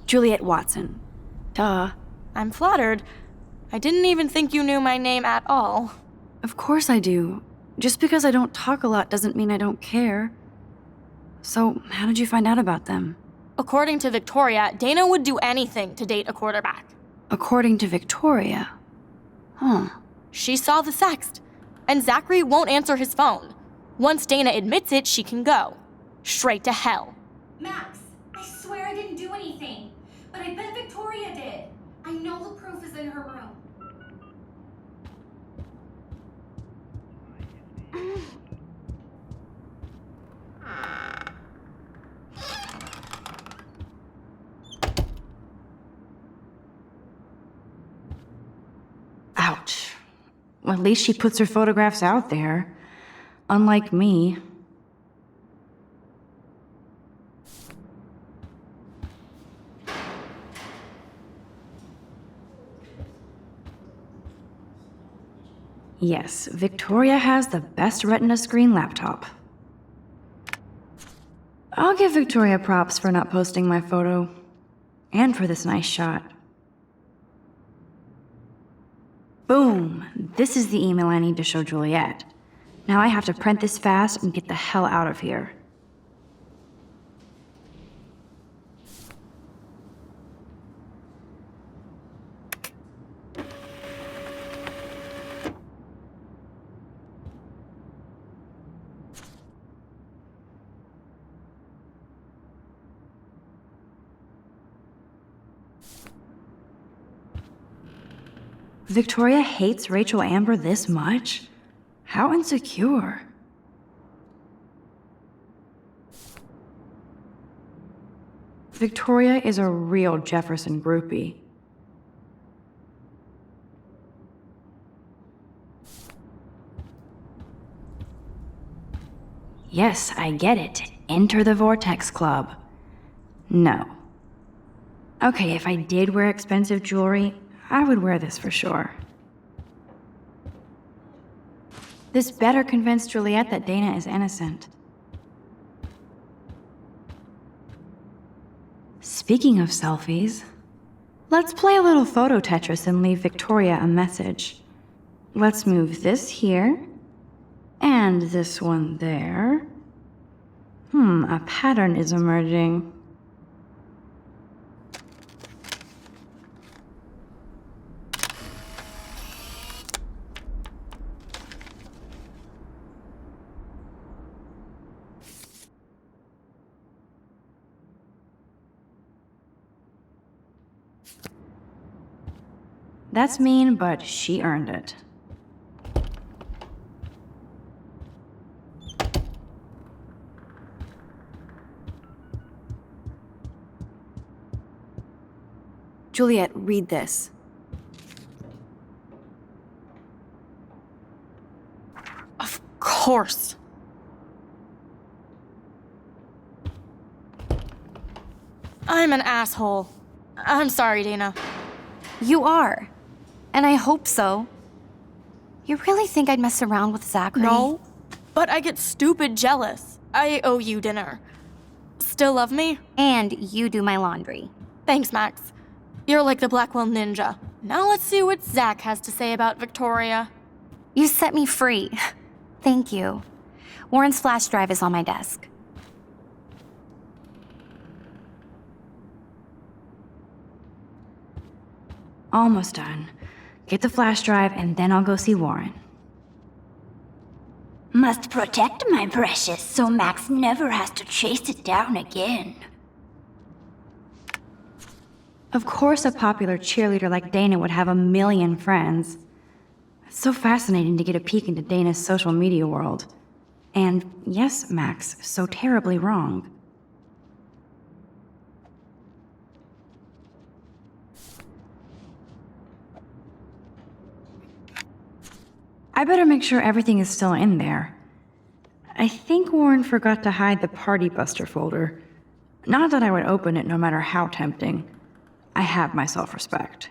Juliet Watson. Duh. I'm flattered. I didn't even think you knew my name at all. Of course I do. Just because I don't talk a lot doesn't mean I don't care. So, how did you find out about them? According to Victoria, Dana would do anything to date a quarterback. According to Victoria? Huh. She saw the sext, and Zachary won't answer his phone. Once Dana admits it, she can go. Straight to hell. Max, I swear I didn't do anything. But I bet Victoria did. I know the proof is in her room. Ouch. Well, at least she puts her photographs out there. Unlike me. Yes, Victoria has the best Retina screen laptop. I'll give Victoria props for not posting my photo. And for this nice shot. Boom! This is the email I need to show Juliet. Now I have to print this fast and get the hell out of here. Victoria hates Rachel Amber this much? How insecure. Victoria is a real Jefferson groupie. Yes, I get it. Enter the Vortex Club. No. Okay, if I did wear expensive jewelry, I would wear this for sure. This better convince Juliet that Dana is innocent. Speaking of selfies, let's play a little photo Tetris and leave Victoria a message. Let's move this here, and this one there. A pattern is emerging. That's mean, but she earned it. Juliet, read this. Of course. I'm an asshole. I'm sorry, Dana. You are. And I hope so. You really think I'd mess around with Zachary? No, but I get stupid jealous. I owe you dinner. Still love me? And you do my laundry. Thanks, Max. You're like the Blackwell Ninja. Now let's see what Zach has to say about Victoria. You set me free. Thank you. Warren's flash drive is on my desk. Almost done. Get the flash drive and then I'll go see Warren. Must protect my precious so Max never has to chase it down again. Of course a popular cheerleader like Dana would have a million friends. It's so fascinating to get a peek into Dana's social media world. And yes, Max, so terribly wrong. I better make sure everything is still in there. I think Warren forgot to hide the Party Buster folder. Not that I would open it no matter how tempting. I have my self-respect.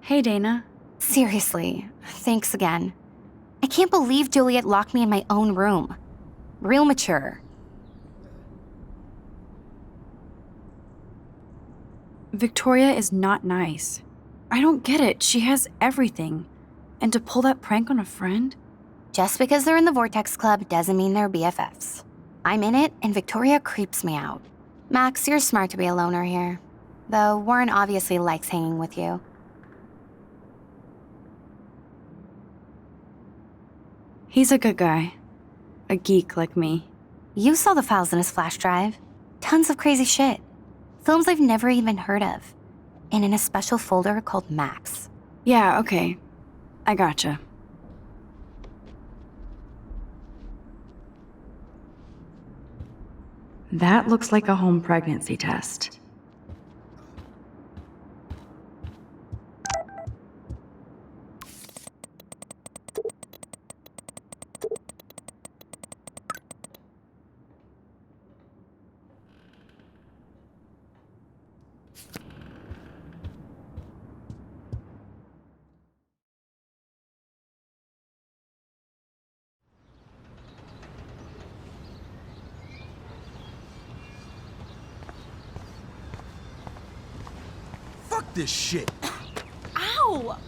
Hey, Dana. Seriously, thanks again. I can't believe Juliet locked me in my own room. Real mature. Victoria is not nice. I don't get it. She has everything. And to pull that prank on a friend? Just because they're in the Vortex Club doesn't mean they're BFFs. I'm in it, and Victoria creeps me out. Max, you're smart to be a loner here. Though Warren obviously likes hanging with you. He's a good guy. A geek like me. You saw the files in his flash drive. Tons of crazy shit. Films I've never even heard of. And in a special folder called Max. Yeah, okay. I gotcha. That looks like a home pregnancy test. Fuck this shit. Ow!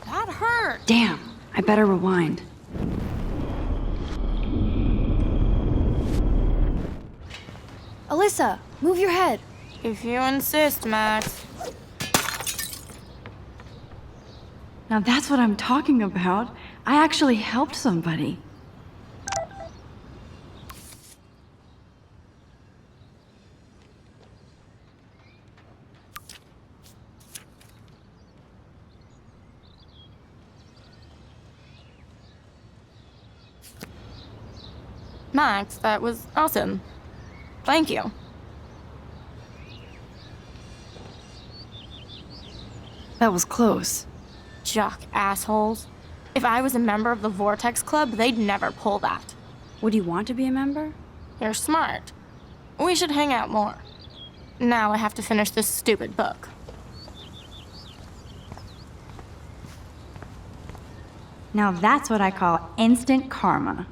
That hurt. Damn, I better rewind. Alyssa, move your head. If you insist, Max. Now that's what I'm talking about. I actually helped somebody. Max, that was awesome. Thank you. That was close. Jock assholes. If I was a member of the Vortex Club, they'd never pull that. Would you want to be a member? You're smart. We should hang out more. Now I have to finish this stupid book. Now that's what I call instant karma.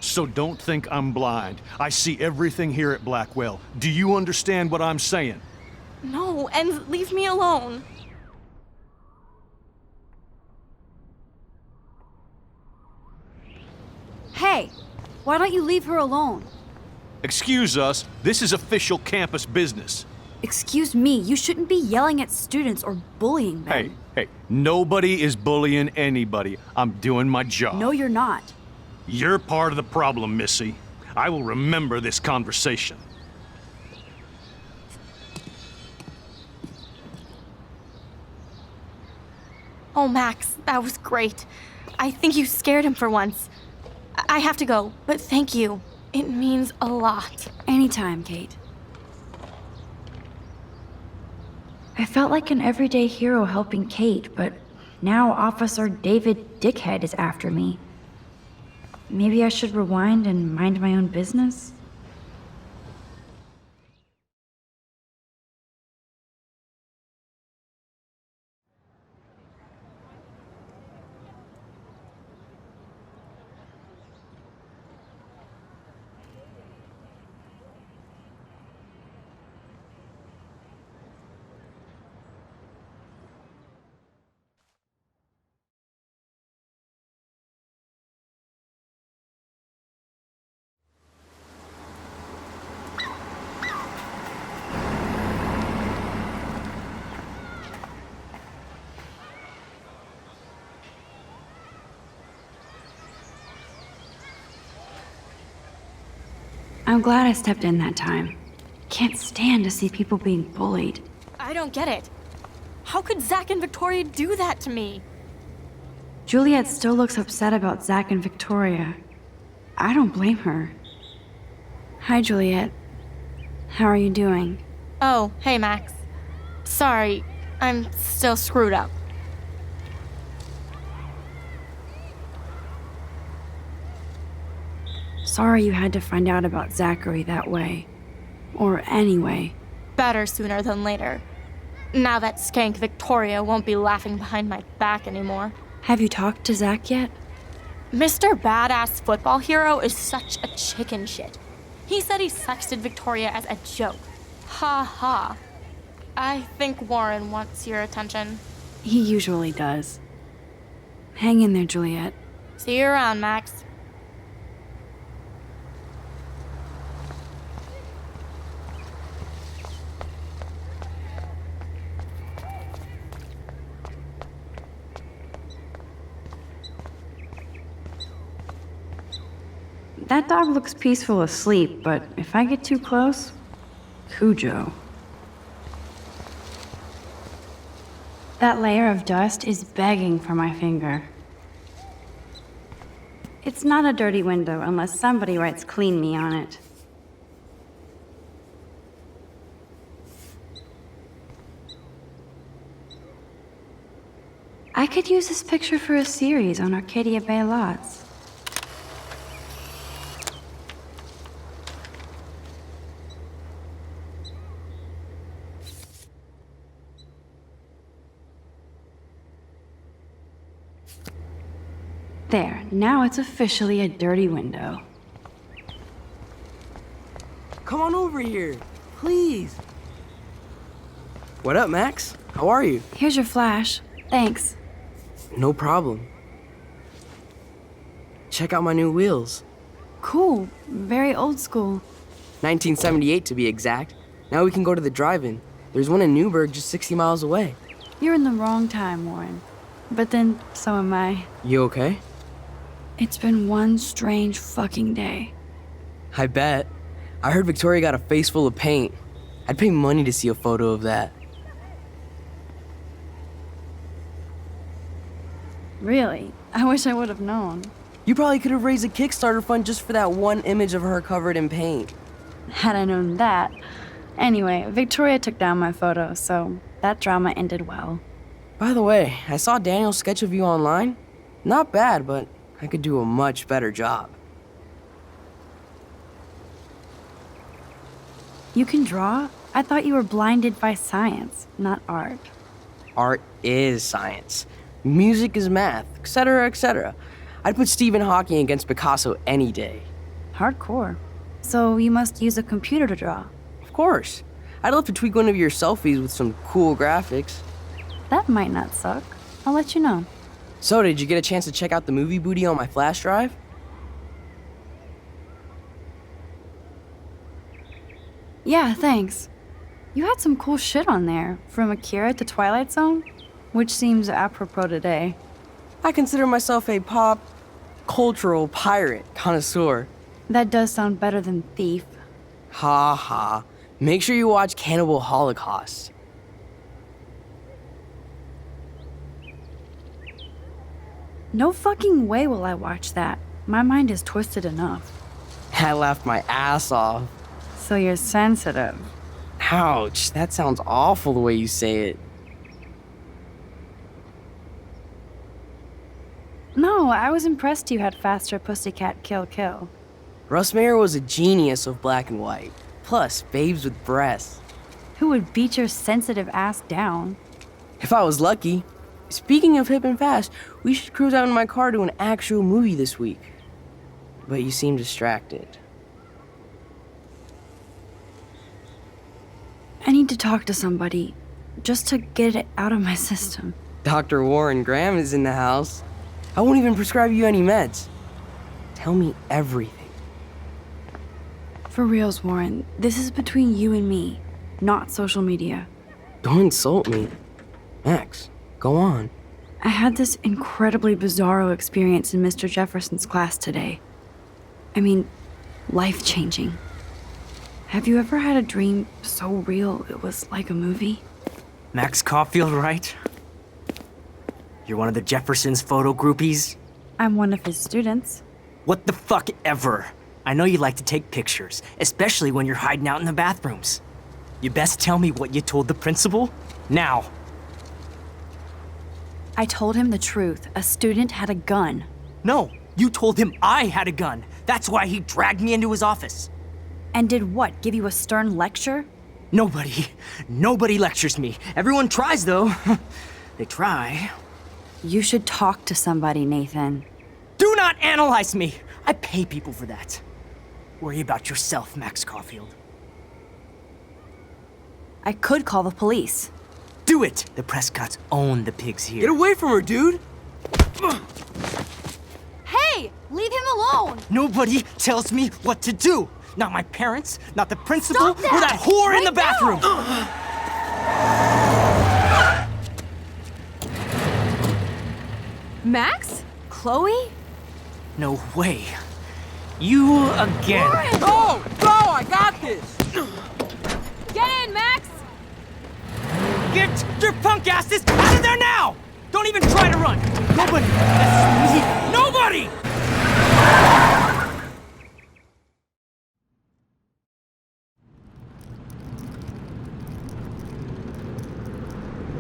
So don't think I'm blind. I see everything here at Blackwell. Do you understand what I'm saying? No, and leave me alone. Hey, why don't you leave her alone? Excuse us, this is official campus business. Excuse me, you shouldn't be yelling at students or bullying them. Hey, nobody is bullying anybody. I'm doing my job. No, you're not. You're part of the problem, Missy. I will remember this conversation. Oh, Max, that was great. I think you scared him for once. I have to go, but thank you. It means a lot. Anytime, Kate. I felt like an everyday hero helping Kate, but now Officer David Dickhead is after me. Maybe I should rewind and mind my own business? I'm glad I stepped in that time. Can't stand to see people being bullied. I don't get it. How could Zach and Victoria do that to me? Juliet still looks upset about Zach and Victoria. I don't blame her. Hi, Juliet. How are you doing? Oh, hey, Max. Sorry, I'm still screwed up. Sorry you had to find out about Zachary that way. Or anyway. Better sooner than later. Now that skank Victoria won't be laughing behind my back anymore. Have you talked to Zach yet? Mr. Badass Football Hero is such a chicken shit. He said he sexted Victoria as a joke. Ha ha. I think Warren wants your attention. He usually does. Hang in there, Juliet. See you around, Max. That dog looks peaceful asleep, but if I get too close, Cujo. That layer of dust is begging for my finger. It's not a dirty window unless somebody writes "clean me" on it. I could use this picture for a series on Arcadia Bay lots. There, now it's officially a dirty window. Come on over here, please. What up, Max? How are you? Here's your flash. Thanks. No problem. Check out my new wheels. Cool. Very old school. 1978 to be exact. Now we can go to the drive-in. There's one in Newburgh just 60 miles away. You're in the wrong time, Warren. But then, so am I. You okay? It's been one strange fucking day. I bet. I heard Victoria got a face full of paint. I'd pay money to see a photo of that. Really? I wish I would have known. You probably could have raised a Kickstarter fund just for that one image of her covered in paint. Had I known that. Anyway, Victoria took down my photo, so that drama ended well. By the way, I saw Daniel's sketch of you online. Not bad, but I could do a much better job. You can draw? I thought you were blinded by science, not art. Art is science. Music is math, etc., etc. I'd put Stephen Hawking against Picasso any day. Hardcore. So you must use a computer to draw. Of course. I'd love to tweak one of your selfies with some cool graphics. That might not suck. I'll let you know. So, did you get a chance to check out the movie booty on my flash drive? Yeah, thanks. You had some cool shit on there, from Akira to Twilight Zone, which seems apropos today. I consider myself a pop cultural pirate connoisseur. That does sound better than thief. Ha ha. Make sure you watch Cannibal Holocaust. No fucking way will I watch that. My mind is twisted enough. I laughed my ass off. So you're sensitive. Ouch, that sounds awful the way you say it. No, I was impressed you had faster Pussycat Kill Kill. Russ Meyer was a genius of black and white. Plus, babes with breasts. Who would beat your sensitive ass down? If I was lucky. Speaking of hip and fast, we should cruise out in my car to an actual movie this week. But you seem distracted. I need to talk to somebody, just to get it out of my system. Dr. Warren Graham is in the house. I won't even prescribe you any meds. Tell me everything. For reals, Warren, this is between you and me, not social media. Don't insult me. Max, go on. I had this incredibly bizarro experience in Mr. Jefferson's class today. I mean, life-changing. Have you ever had a dream so real it was like a movie? Max Caulfield, right? You're one of the Jefferson's photo groupies? I'm one of his students. What the fuck ever? I know you like to take pictures, especially when you're hiding out in the bathrooms. You best tell me what you told the principal, now. I told him the truth. A student had a gun. No, you told him I had a gun. That's why he dragged me into his office. And did what, give you a stern lecture? Nobody lectures me. Everyone tries, though. They try. You should talk to somebody, Nathan. Do not analyze me! I pay people for that. Worry about yourself, Max Caulfield. I could call the police. Do it! The Prescotts own the pigs here. Get away from her, dude! Hey! Leave him alone! Nobody tells me what to do! Not my parents, not the principal, Stop that! or that whore in the bathroom! Max? Chloe? No way. You again. Warren! Go! Go! I got this! Get in, Max! Get your punk asses out of there now! Don't even try to run! Nobody! Nobody!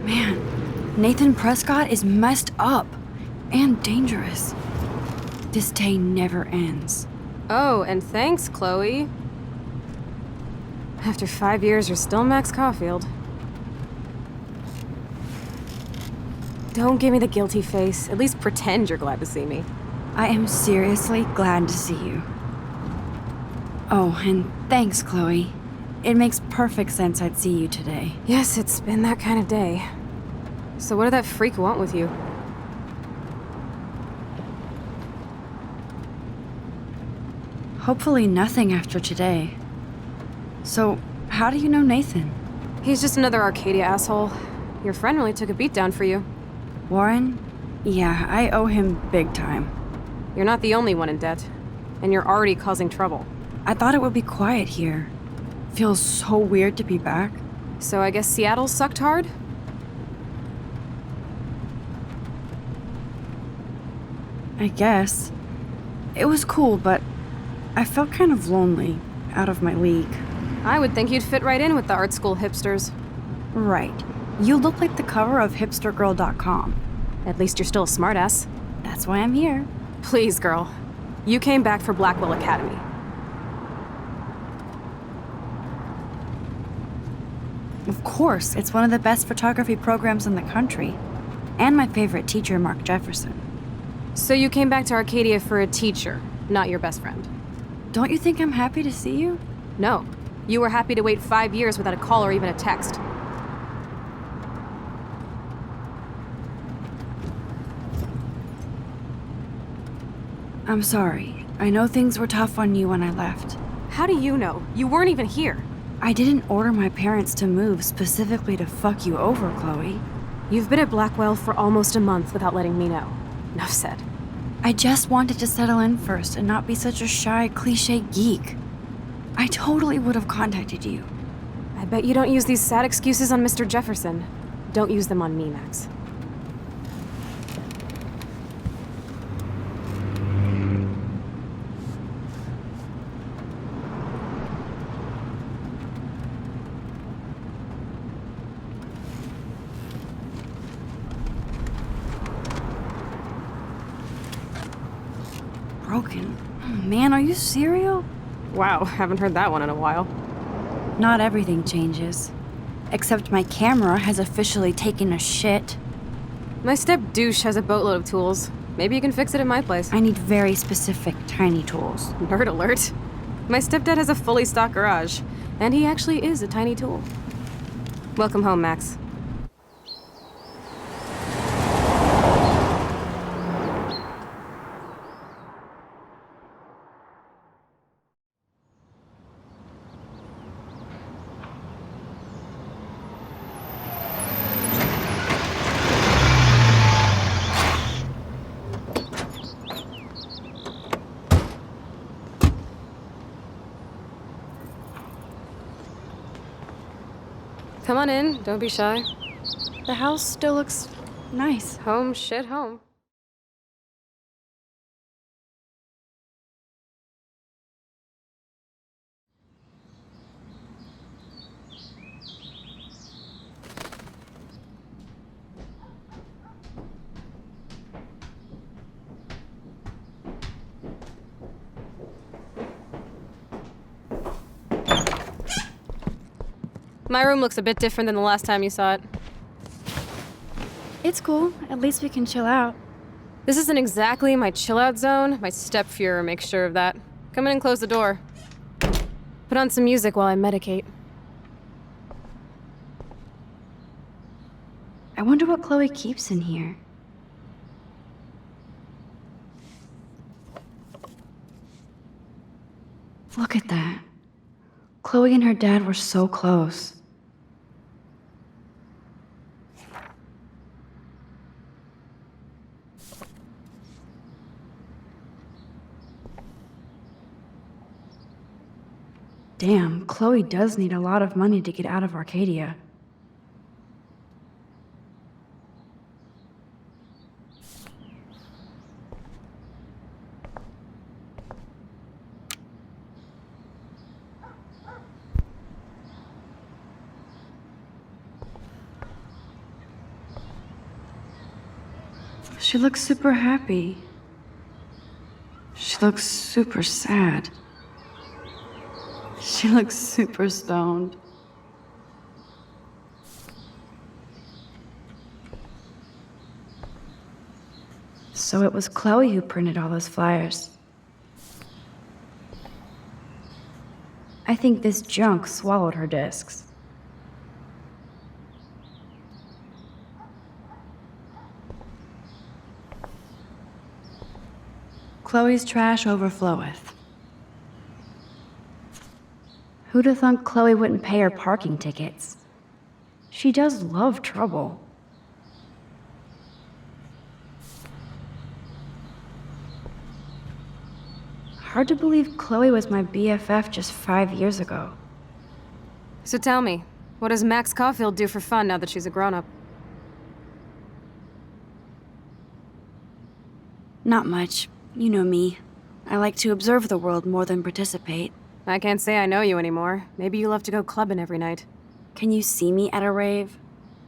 Man, Nathan Prescott is messed up and dangerous. This day never ends. Oh, and thanks, Chloe. After 5 years, you're still Max Caulfield. Don't give me the guilty face. At least pretend you're glad to see me. I am seriously glad to see you. Oh, and thanks, Chloe. It makes perfect sense I'd see you today. Yes, it's been that kind of day. So what did that freak want with you? Hopefully nothing after today. So, how do you know Nathan? He's just another Arcadia asshole. Your friend really took a beat down for you. Warren, Yeah, I owe him big time. You're not the only one in debt, and you're already causing trouble. I thought it would be quiet here. Feels so weird to be back. So I guess Seattle sucked hard? I guess. It was cool, but I felt kind of lonely, out of my league. I would think you'd fit right in with the art school hipsters. Right. You look like the cover of hipstergirl.com. At least you're still a smartass. That's why I'm here. Please, girl. You came back for Blackwell Academy. Of course, it's one of the best photography programs in the country. And my favorite teacher, Mark Jefferson. So you came back to Arcadia for a teacher, not your best friend. Don't you think I'm happy to see you? No. You were happy to wait 5 years without a call or even a text. I'm sorry. I know things were tough on you when I left. How do you know? You weren't even here. I didn't order my parents to move specifically to fuck you over, Chloe. You've been at Blackwell for almost a month without letting me know. Enough said. I just wanted to settle in first and not be such a shy, cliche geek. I totally would have contacted you. I bet you don't use these sad excuses on Mr. Jefferson. Don't use them on me, Max. Broken. Man, are you serial? Wow, haven't heard that one in a while. Not everything changes. Except my camera has officially taken a shit. My step douche has a boatload of tools. Maybe you can fix it at my place. I need very specific, tiny tools. Nerd alert. My stepdad has a fully stocked garage, and he actually is a tiny tool. Welcome home, Max. Come on in, don't be shy. The house still looks nice. Home shit home. My room looks a bit different than the last time you saw it. It's cool. At least we can chill out. This isn't exactly my chill-out zone. My stepfuhrer makes sure of that. Come in and close the door. Put on some music while I medicate. I wonder what Chloe keeps in here. Look at that. Chloe and her dad were so close. Damn, Chloe does need a lot of money to get out of Arcadia. She looks super happy. She looks super sad. She looks super stoned. So it was Chloe who printed all those flyers. I think this junk swallowed her discs. Chloe's trash overfloweth. Who'd have thunk Chloe wouldn't pay her parking tickets? She does love trouble. hard to believe Chloe was my BFF just 5 years ago. So tell me, what does Max Caulfield do for fun now that she's a grown-up? Not much. You know me. I like to observe the world more than participate. I can't say I know you anymore. Maybe you love to go clubbing every night. Can you see me at a rave?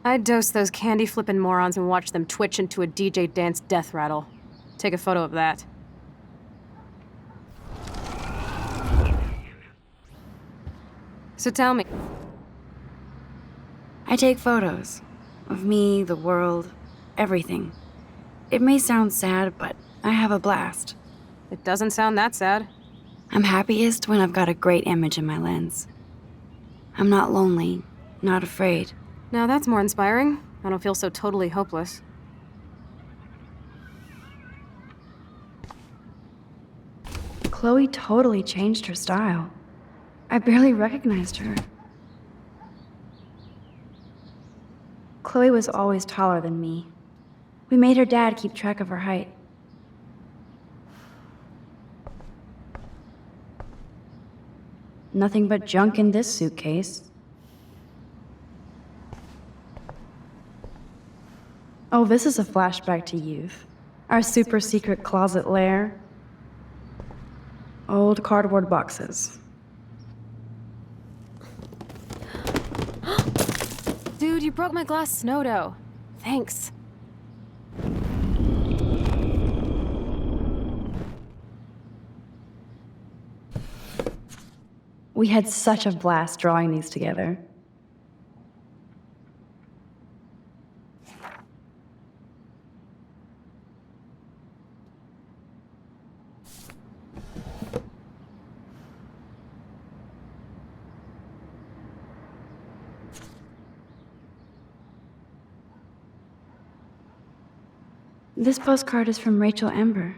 I'd dose those candy-flippin' morons and watch them twitch into a DJ dance death rattle. Take a photo of that. So tell me. I take photos. Of me, the world, everything. It may sound sad, but I have a blast. It doesn't sound that sad. I'm happiest when I've got a great image in my lens. I'm not lonely, not afraid. Now that's more inspiring. I don't feel so totally hopeless. Chloe totally changed her style. I barely recognized her. Chloe was always taller than me. We made her dad keep track of her height. Nothing but junk in this suitcase. Oh, this is a flashback to youth. Our super secret closet lair. Old cardboard boxes. Dude, you broke my glass snow dough. Thanks. We had such a blast drawing these together. This postcard is from Rachel Ember.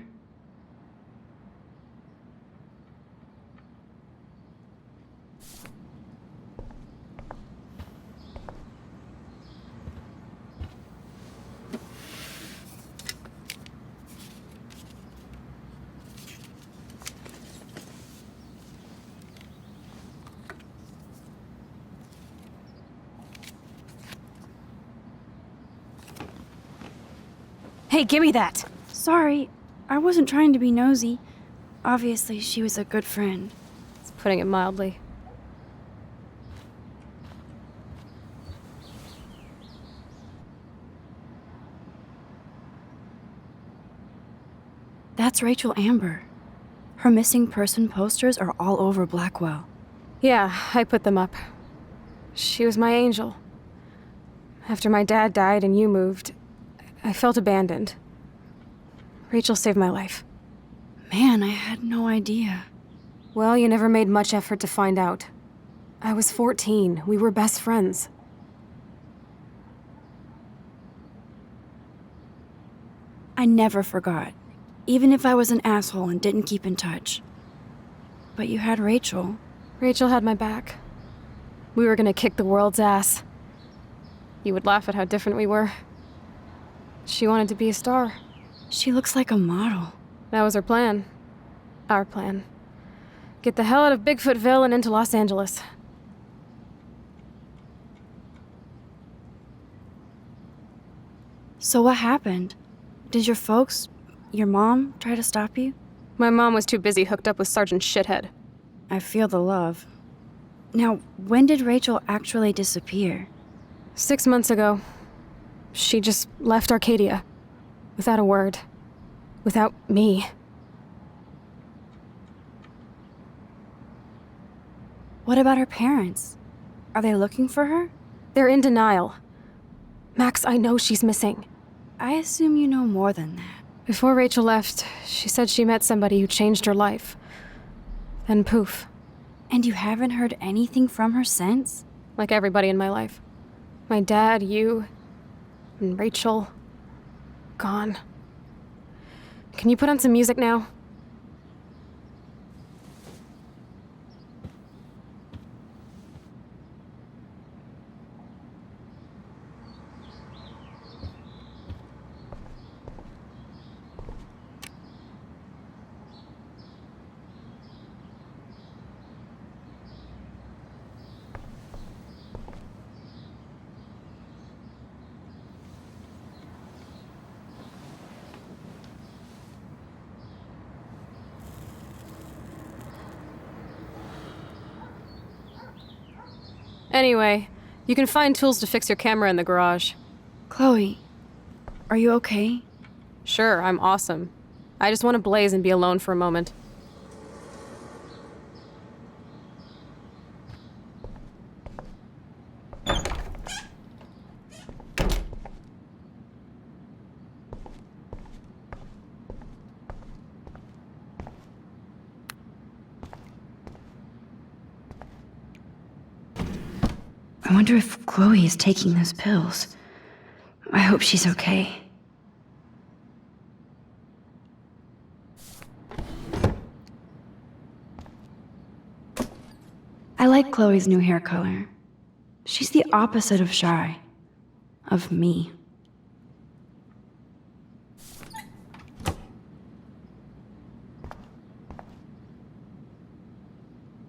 Hey, give me that! Sorry, I wasn't trying to be nosy. Obviously, she was a good friend. It's putting it mildly. That's Rachel Amber. Her missing person posters are all over Blackwell. Yeah, I put them up. She was my angel. After my dad died and you moved, I felt abandoned. Rachel saved my life. Man, I had no idea. Well, you never made much effort to find out. I was 14. We were best friends. I never forgot, even if I was an asshole and didn't keep in touch. But you had Rachel. Rachel had my back. We were gonna kick the world's ass. You would laugh at how different we were. She wanted to be a star. She looks like a model. That was her plan. Our plan. Get the hell out of Bigfootville and into Los Angeles. So what happened? Did your folks, your mom, try to stop you? My mom was too busy hooked up with Sergeant Shithead. I feel the love. Now, when did Rachel actually disappear? 6 months ago. She just left Arcadia. Without a word. Without me. What about her parents? Are they looking for her? They're in denial. Max, I know she's missing. I assume you know more than that. Before Rachel left, she said she met somebody who changed her life. Then poof. And you haven't heard anything from her since? Like everybody in my life. My dad, you, and Rachel. Gone. Can you put on some music now? Anyway, you can find tools to fix your camera in the garage. Chloe, are you okay? Sure, I'm awesome. I just want to blaze and be alone for a moment. I wonder if Chloe is taking those pills. I hope she's okay. I like Chloe's new hair color. She's the opposite of shy. Of me.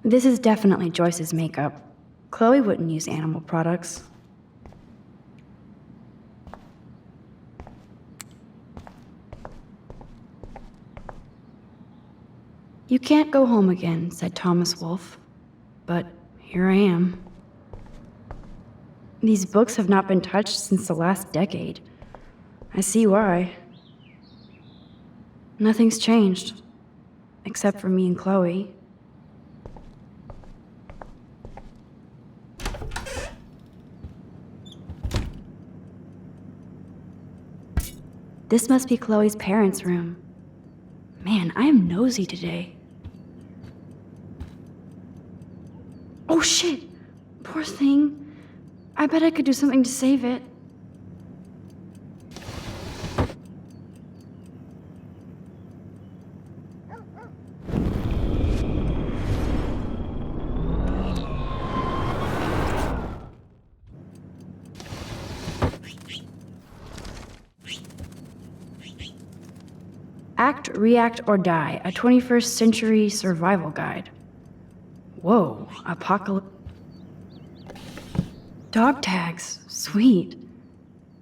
This is definitely Joyce's makeup. Chloe wouldn't use animal products. You can't go home again, said Thomas Wolfe. But here I am. These books have not been touched since the last decade. I see why. Nothing's changed. Except for me and Chloe. This must be Chloe's parents' room. Man, I am nosy today. Oh shit! Poor thing. I bet I could do something to save it. Act, React, or Die, a 21st century survival guide. Whoa, apocalypse. Dog tags, sweet.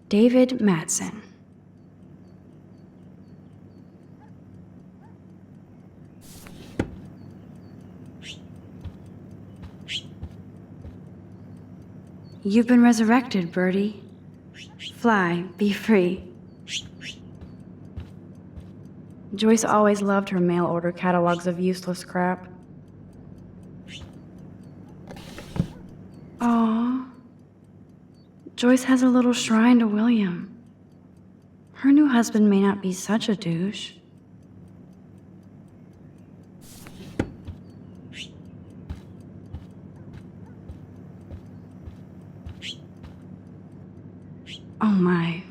David Matson. You've been resurrected, Birdie. Fly, be free. Joyce always loved her mail-order catalogs of useless crap. Aww. Joyce has a little shrine to William. Her new husband may not be such a douche. Oh my.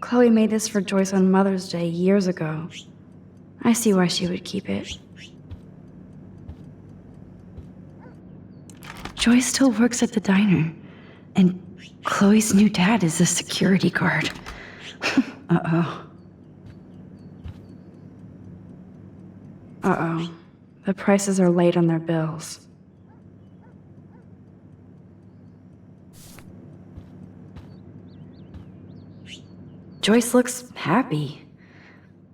Chloe made this for Joyce on Mother's Day years ago. I see why she would keep it. Joyce still works at the diner, and Chloe's new dad is a security guard. Uh-oh. Uh-oh. The prices are late on their bills. Joyce looks happy.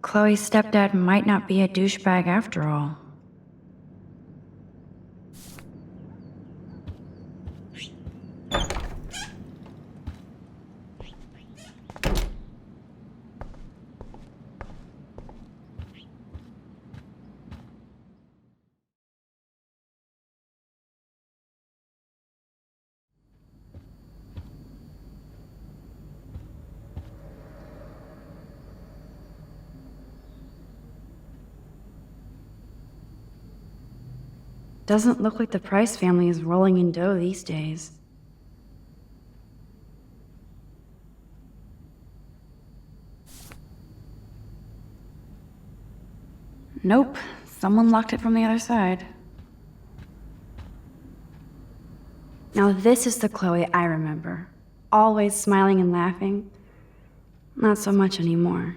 Chloe's stepdad might not be a douchebag after all. Doesn't look like the Price family is rolling in dough these days. Nope, someone locked it from the other side. Now this is the Chloe I remember. Always smiling and laughing. Not so much anymore.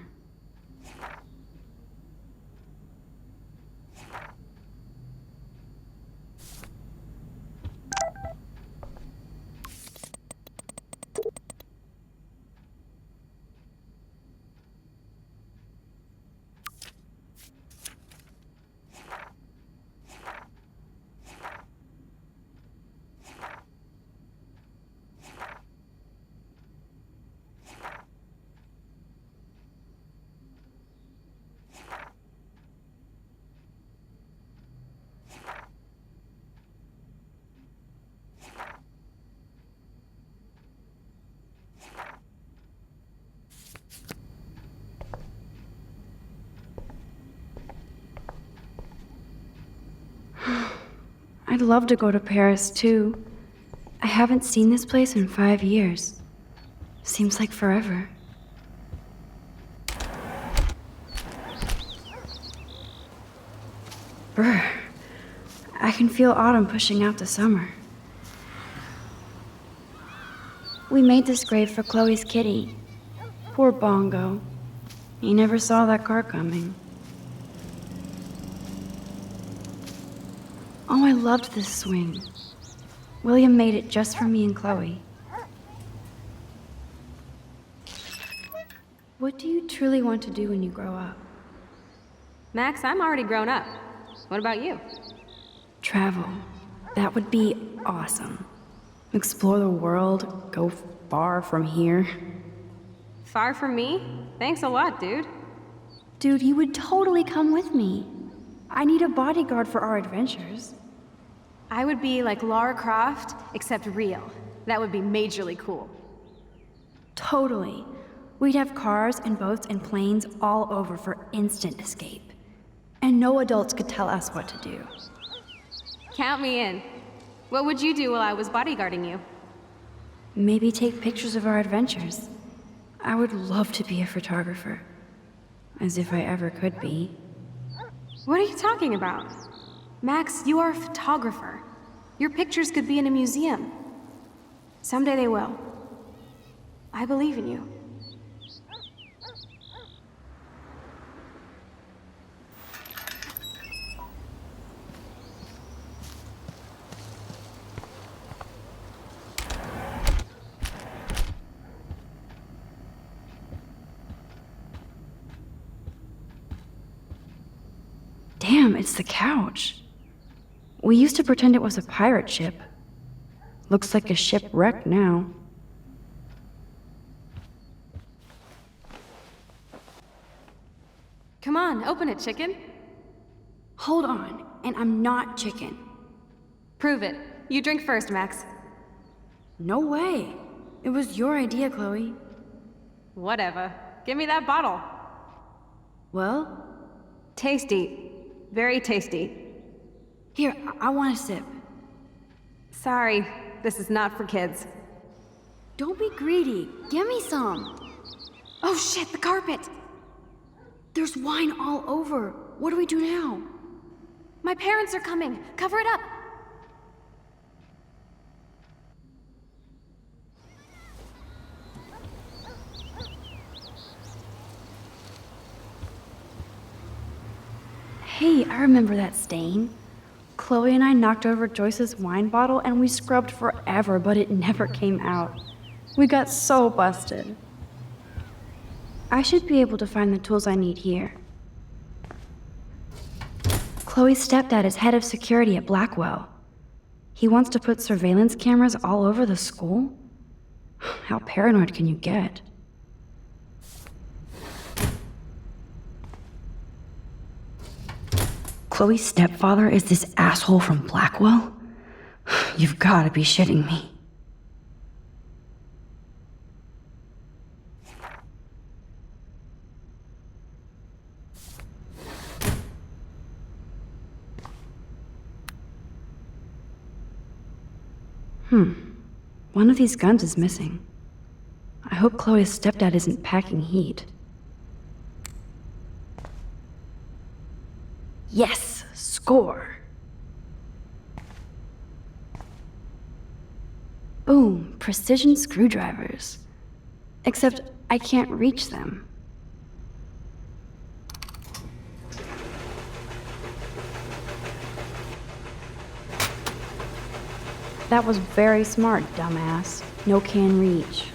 I'd love to go to Paris, too. I haven't seen this place in 5 years. Seems like forever. Brr. I can feel autumn pushing out the summer. We made this grave for Chloe's kitty. Poor Bongo. He never saw that car coming. Oh, I loved this swing. William made it just for me and Chloe. What do you truly want to do when you grow up? Max, I'm already grown up. What about you? Travel. That would be awesome. Explore the world, go far from here. Far from me? Thanks a lot, dude. Dude, you would totally come with me. I need a bodyguard for our adventures. I would be like Lara Croft, except real. That would be majorly cool. Totally. We'd have cars and boats and planes all over for instant escape. And no adults could tell us what to do. Count me in. What would you do while I was bodyguarding you? Maybe take pictures of our adventures. I would love to be a photographer. As if I ever could be. What are you talking about? Max, you are a photographer. Your pictures could be in a museum. Someday they will. I believe in you. Damn, it's the couch. We used to pretend it was a pirate ship. Looks like a shipwreck now. Come on, open it, chicken. Hold on, and I'm not chicken. Prove it. You drink first, Max. No way. It was your idea, Chloe. Whatever. Give me that bottle. Well? Tasty. Very tasty. Here, I want a sip. Sorry, this is not for kids. Don't be greedy. Give me some. Oh shit, the carpet! There's wine all over. What do we do now? My parents are coming. Cover it up. Hey, I remember that stain. Chloe and I knocked over Joyce's wine bottle and we scrubbed forever, but it never came out. We got so busted. I should be able to find the tools I need here. Chloe's stepdad is head of security at Blackwell. He wants to put surveillance cameras all over the school? How paranoid can you get? Chloe's stepfather is this asshole from Blackwell? You've got to be shitting me. One of these guns is missing. I hope Chloe's stepdad isn't packing heat. Yes! Score! Boom! Precision screwdrivers. Except I can't reach them. That was very smart, dumbass. No can reach.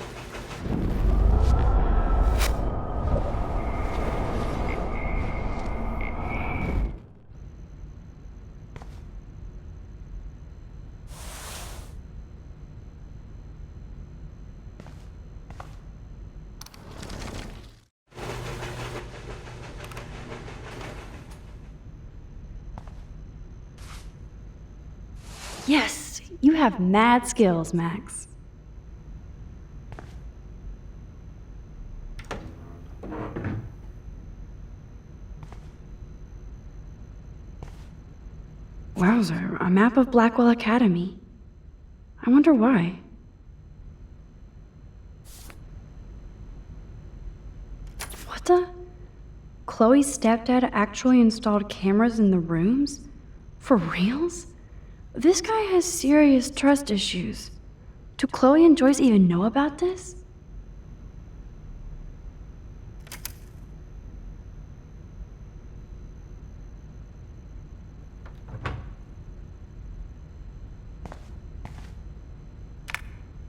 Yes, you have mad skills, Max. Wowzer, a map of Blackwell Academy. I wonder why. What the? Chloe's stepdad actually installed cameras in the rooms? For reals? This guy has serious trust issues. Do Chloe and Joyce even know about this?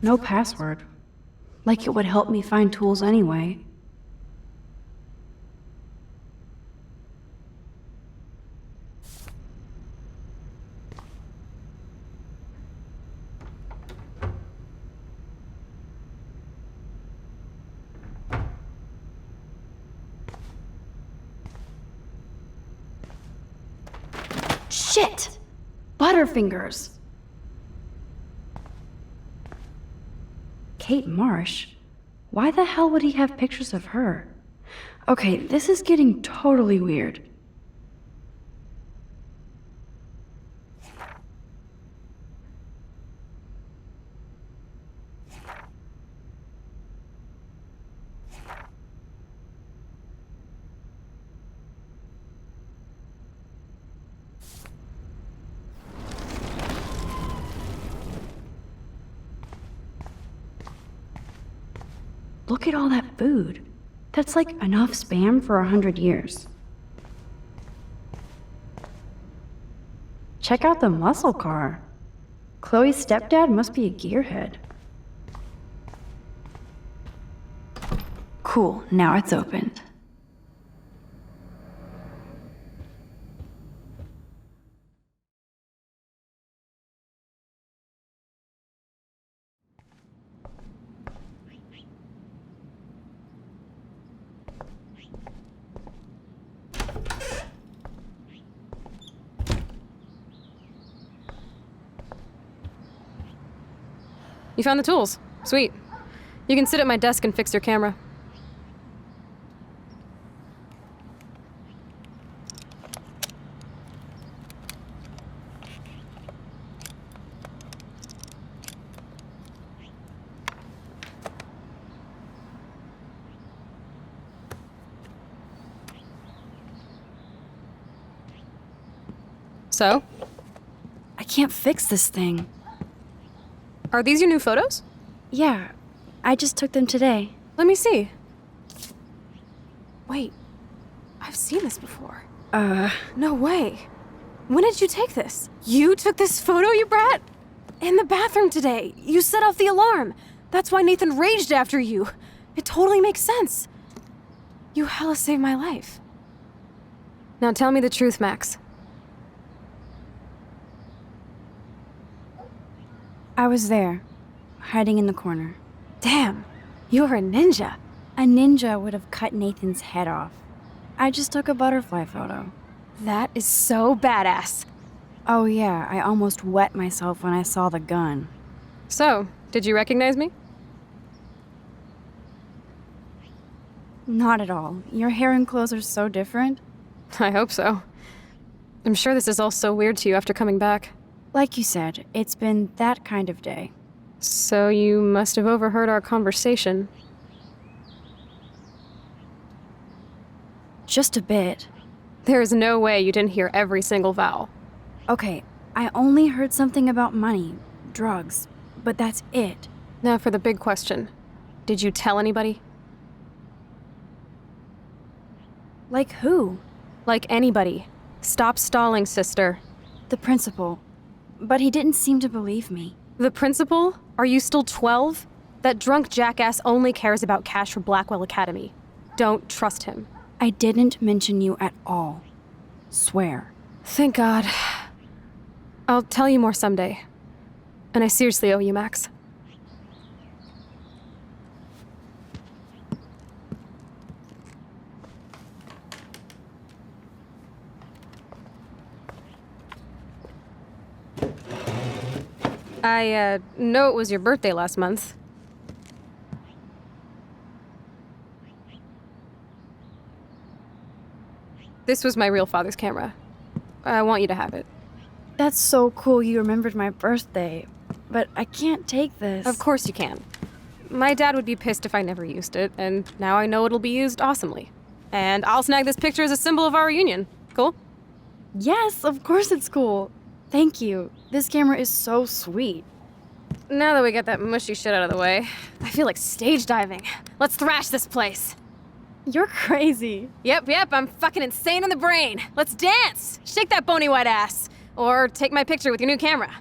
No password. Like it would help me find tools anyway. Shit! Butterfingers! Kate Marsh? Why the hell would he have pictures of her? Okay, this is getting totally weird. Look at all that food. That's like enough spam for 100 years. Check out the muscle car. Chloe's stepdad must be a gearhead. Cool, now it's opened. You found the tools. Sweet. You can sit at my desk and fix your camera. So? I can't fix this thing. Are these your new photos? Yeah, I just took them today. Let me see. Wait, I've seen this before. No way. When did you take this? You took this photo, you brat? In the bathroom today. You set off the alarm. That's why Nathan raged after you. It totally makes sense. You hella saved my life. Now tell me the truth, Max. I was there, hiding in the corner. Damn, you're a ninja. A ninja would have cut Nathan's head off. I just took a butterfly photo. That is so badass. Oh yeah, I almost wet myself when I saw the gun. So, did you recognize me? Not at all. Your hair and clothes are so different. I hope so. I'm sure this is all so weird to you after coming back. Like you said, it's been that kind of day. So you must have overheard our conversation. Just a bit. There is no way you didn't hear every single vowel. Okay, I only heard something about money, drugs, but that's it. Now for the big question. Did you tell anybody? Like who? Like anybody. Stop stalling, sister. The principal. But he didn't seem to believe me. The principal? Are you still 12? That drunk jackass only cares about cash for Blackwell Academy. Don't trust him. I didn't mention you at all. Swear. Thank God. I'll tell you more someday. And I seriously owe you, Max. I know it was your birthday last month. This was my real father's camera. I want you to have it. That's so cool you remembered my birthday, but I can't take this. Of course you can. My dad would be pissed if I never used it, and now I know it'll be used awesomely. And I'll snag this picture as a symbol of our reunion. Cool? Yes, of course it's cool. Thank you. This camera is so sweet. Now that we got that mushy shit out of the way, I feel like stage diving. Let's thrash this place. You're crazy. Yep, I'm fucking insane in the brain. Let's dance! Shake that bony white ass. Or take my picture with your new camera.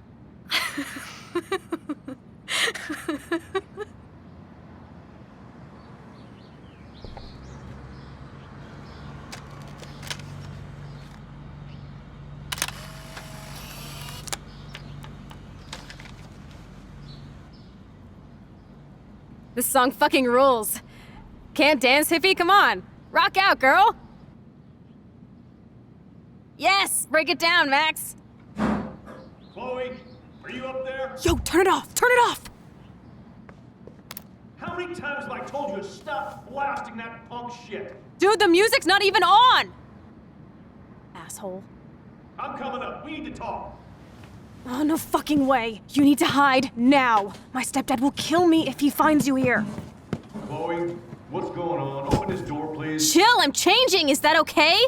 This song fucking rules. Can't dance, hippie? Come on. Rock out, girl. Yes! Break it down, Max. Chloe, are you up there? Yo, turn it off! Turn it off! How many times have I told you to stop blasting that punk shit? Dude, the music's not even on! Asshole. I'm coming up. We need to talk. Oh, no fucking way. You need to hide now. My stepdad will kill me if he finds you here. Chloe, what's going on? Open this door, please. Chill, I'm changing. Is that okay?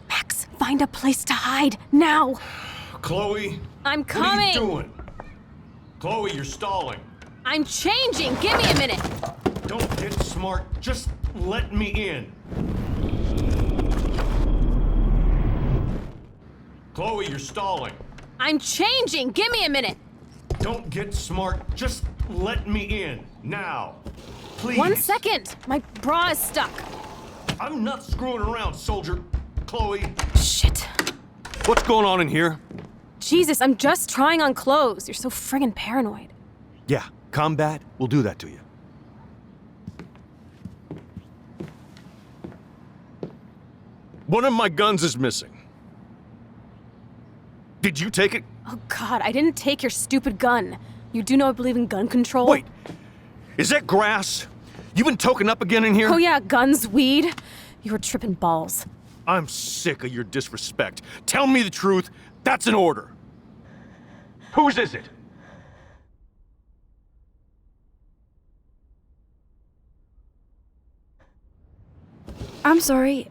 Max, find a place to hide now. Chloe, I'm coming. What are you doing? Chloe, you're stalling. I'm changing. Give me a minute. Don't get smart. Just let me in. Chloe, you're stalling. I'm changing. Give me a minute. Don't get smart. Just let me in. Now. Please. 1 second. My bra is stuck. I'm not screwing around, soldier. Chloe. Shit. What's going on in here? Jesus, I'm just trying on clothes. You're so friggin' paranoid. Yeah, combat will do that to you. One of my guns is missing. Did you take it? Oh God, I didn't take your stupid gun. You do know I believe in gun control? Wait, is that grass? You been token up again in here? Oh yeah, guns, weed. You were tripping balls. I'm sick of your disrespect. Tell me the truth. That's an order. Whose is it? I'm sorry.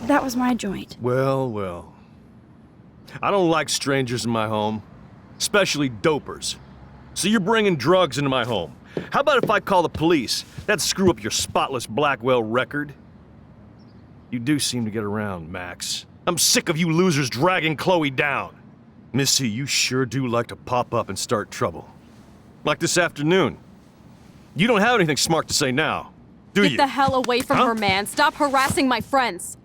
That was my joint. Well. I don't like strangers in my home, especially dopers. So you're bringing drugs into my home. How about if I call the police? That'd screw up your spotless Blackwell record. You do seem to get around, Max. I'm sick of you losers dragging Chloe down. Missy, you sure do like to pop up and start trouble. Like this afternoon. You don't have anything smart to say now, do you? Get the hell away from her, man. Stop harassing my friends.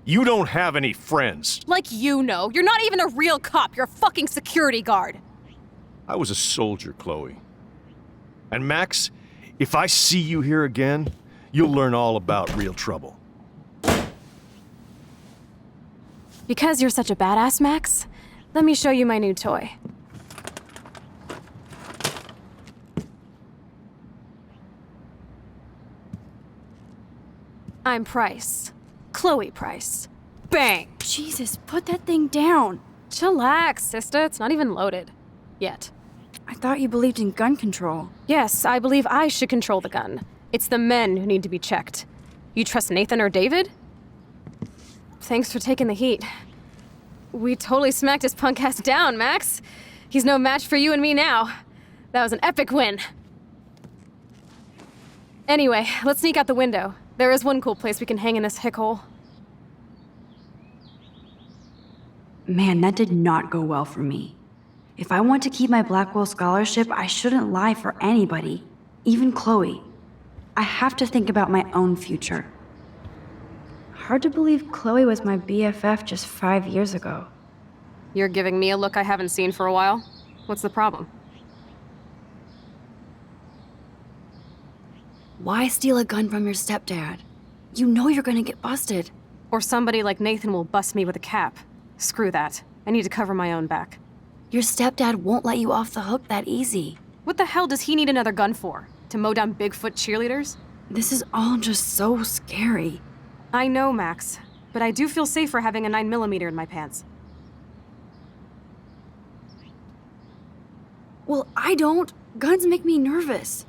You don't have any friends. Like you know. You're not even a real cop. You're a fucking security guard. I was a soldier, Chloe. And Max, if I see you here again, you'll learn all about real trouble. Because you're such a badass, Max, let me show you my new toy. I'm Price. Chloe Price. Bang! Jesus, put that thing down. Chillax, sister. It's not even loaded. Yet. I thought you believed in gun control. Yes, I believe I should control the gun. It's the men who need to be checked. You trust Nathan or David? Thanks for taking the heat. We totally smacked his punk ass down, Max. He's no match for you and me now. That was an epic win. Anyway, let's sneak out the window. There is one cool place we can hang in this hick hole. Man, that did not go well for me. If I want to keep my Blackwell scholarship, I shouldn't lie for anybody, even Chloe. I have to think about my own future. Hard to believe Chloe was my BFF just 5 years ago. You're giving me a look I haven't seen for a while. What's the problem? Why steal a gun from your stepdad? You know you're gonna get busted. Or somebody like Nathan will bust me with a cap. Screw that. I need to cover my own back. Your stepdad won't let you off the hook that easy. What the hell does he need another gun for? To mow down Bigfoot cheerleaders? This is all just so scary. I know, Max, but I do feel safer having a 9mm in my pants. Well, I don't. Guns make me nervous.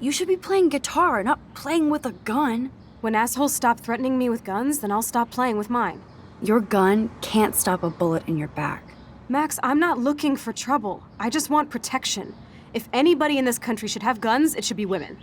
You should be playing guitar, not playing with a gun. When assholes stop threatening me with guns, then I'll stop playing with mine. Your gun can't stop a bullet in your back. Max, I'm not looking for trouble. I just want protection. If anybody in this country should have guns, it should be women.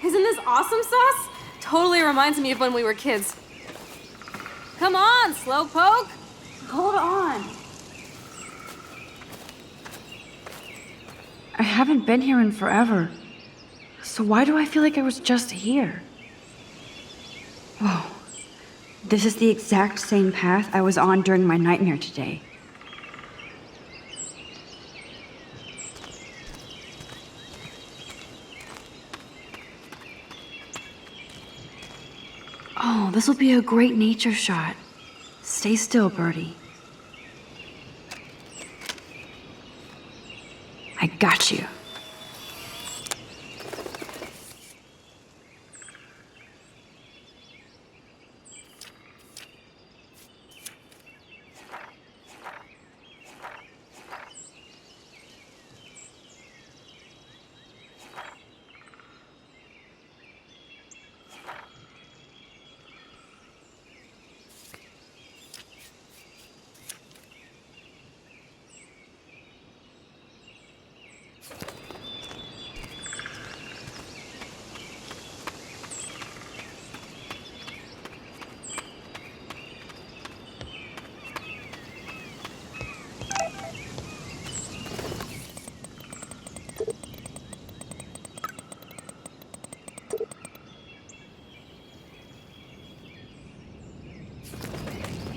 Isn't this awesome sauce? Totally reminds me of when we were kids. Come on, Slowpoke! Hold on. I haven't been here in forever. So why do I feel like I was just here? Whoa. This is the exact same path I was on during my nightmare today. Oh, this will be a great nature shot. Stay still, birdie. I got you.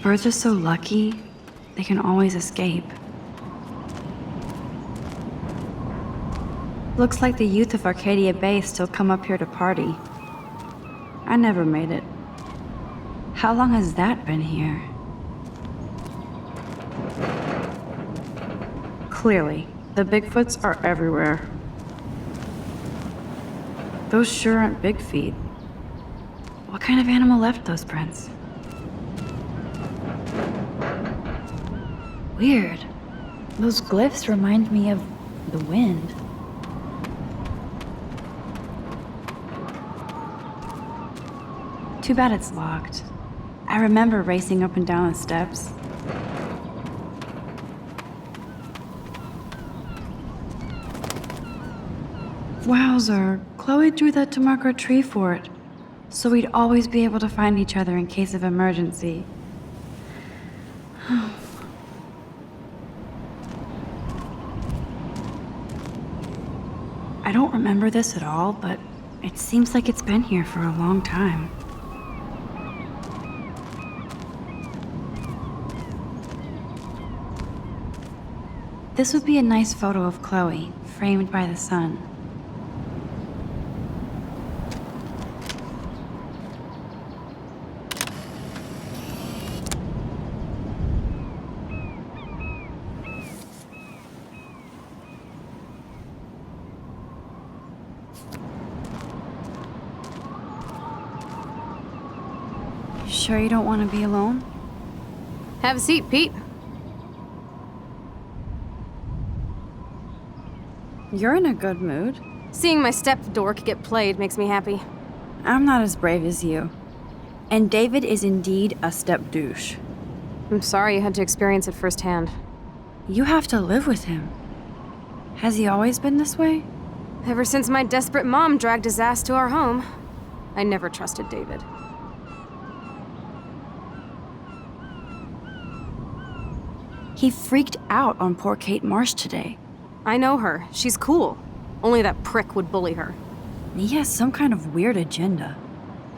Birds are so lucky, they can always escape. Looks like the youth of Arcadia Bay still come up here to party. I never made it. How long has that been here? Clearly, the Bigfoots are everywhere. Those sure aren't big feet. What kind of animal left those prints? Weird. Those glyphs remind me of the wind. Too bad it's locked. I remember racing up and down the steps. Wowzer, Chloe drew that to mark our tree fort, so we'd always be able to find each other in case of emergency. I don't remember this at all, but it seems like it's been here for a long time. This would be a nice photo of Chloe, framed by the sun. Sure you don't want to be alone? Have a seat, Pete. You're in a good mood. Seeing my step-dork get played makes me happy. I'm not as brave as you. And David is indeed a step-douche. I'm sorry you had to experience it firsthand. You have to live with him. Has he always been this way? Ever since my desperate mom dragged his ass to our home. I never trusted David. He freaked out on poor Kate Marsh today. I know her. She's cool. Only that prick would bully her. He has some kind of weird agenda.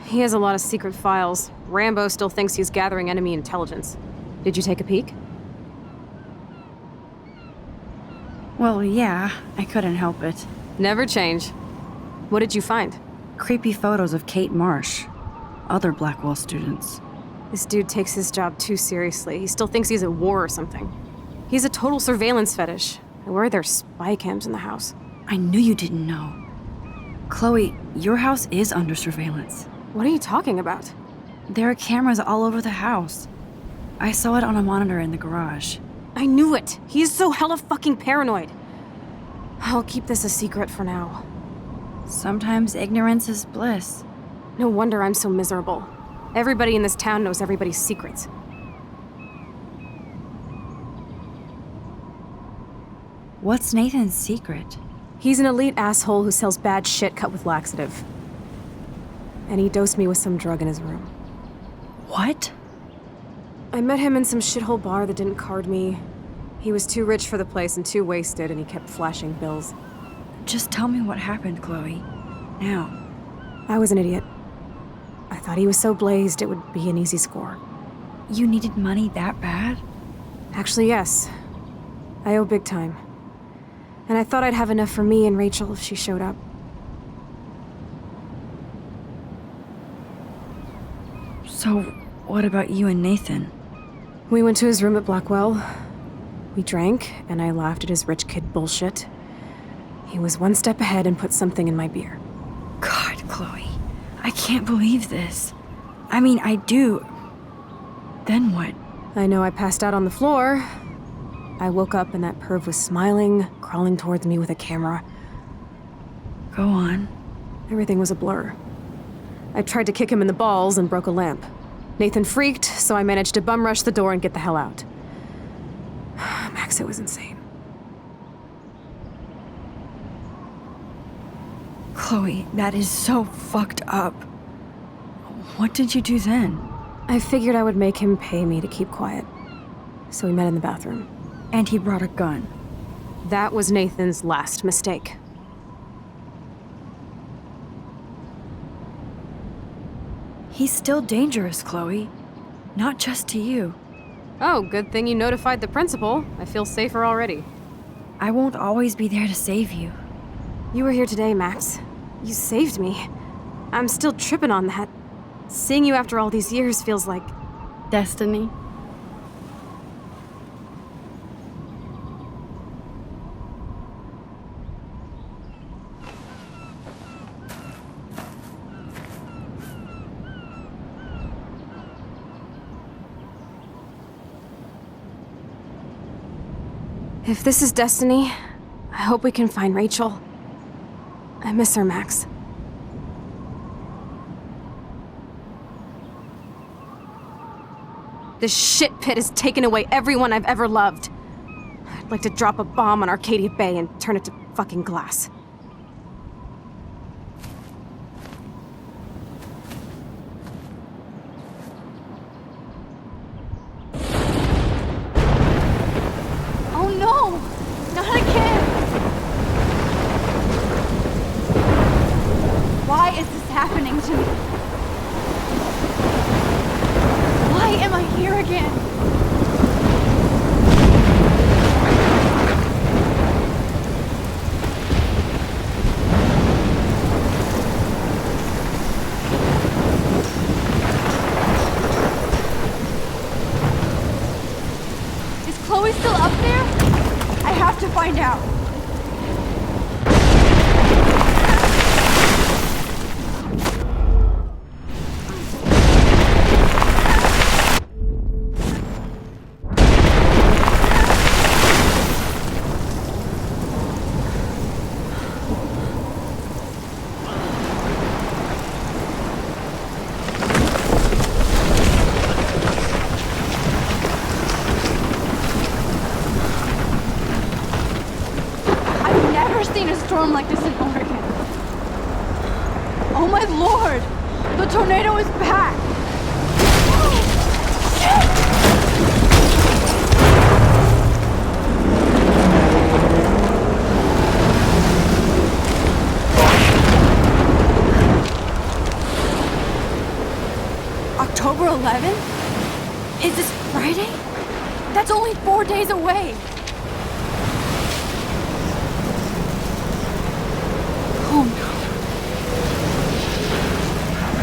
He has a lot of secret files. Rambo still thinks he's gathering enemy intelligence. Did you take a peek? Well, yeah, I couldn't help it. Never change. What did you find? Creepy photos of Kate Marsh, other Blackwell students. This dude takes his job too seriously. He still thinks he's at war or something. He's a total surveillance fetish. And where are there spy cams in the house? I knew you didn't know. Chloe, your house is under surveillance. What are you talking about? There are cameras all over the house. I saw it on a monitor in the garage. I knew it! He's so hella fucking paranoid. I'll keep this a secret for now. Sometimes ignorance is bliss. No wonder I'm so miserable. Everybody in this town knows everybody's secrets. What's Nathan's secret? He's an elite asshole who sells bad shit cut with laxative. And he dosed me with some drug in his room. What? I met him in some shithole bar that didn't card me. He was too rich for the place and too wasted, and he kept flashing bills. Just tell me what happened, Chloe. Now. I was an idiot. I thought he was so blazed it would be an easy score. You needed money that bad? Actually, yes. I owe big time. And I thought I'd have enough for me and Rachel if she showed up. So, what about you and Nathan? We went to his room at Blackwell. We drank, and I laughed at his rich kid bullshit. He was one step ahead and put something in my beer. God, Chloe. I can't believe this. I mean, I do. Then what? I know I passed out on the floor. I woke up and that perv was smiling, crawling towards me with a camera. Go on. Everything was a blur. I tried to kick him in the balls and broke a lamp. Nathan freaked, so I managed to bum rush the door and get the hell out. Max, it was insane. Chloe, that is so fucked up. What did you do then? I figured I would make him pay me to keep quiet. So we met in the bathroom. And he brought a gun. That was Nathan's last mistake. He's still dangerous, Chloe. Not just to you. Oh, good thing you notified the principal. I feel safer already. I won't always be there to save you. You were here today, Max. You saved me. I'm still tripping on that. Seeing you after all these years feels like... destiny. If this is destiny, I hope we can find Rachel. I miss her, Max. This shit pit has taken away everyone I've ever loved. I'd like to drop a bomb on Arcadia Bay and turn it to fucking glass. Oh no! Not again! Why is this happening to me? Why am I here again? Is Chloe still up there? I have to find out. The tornado is back! October 11th? Is this Friday? That's only 4 days away! Oh no.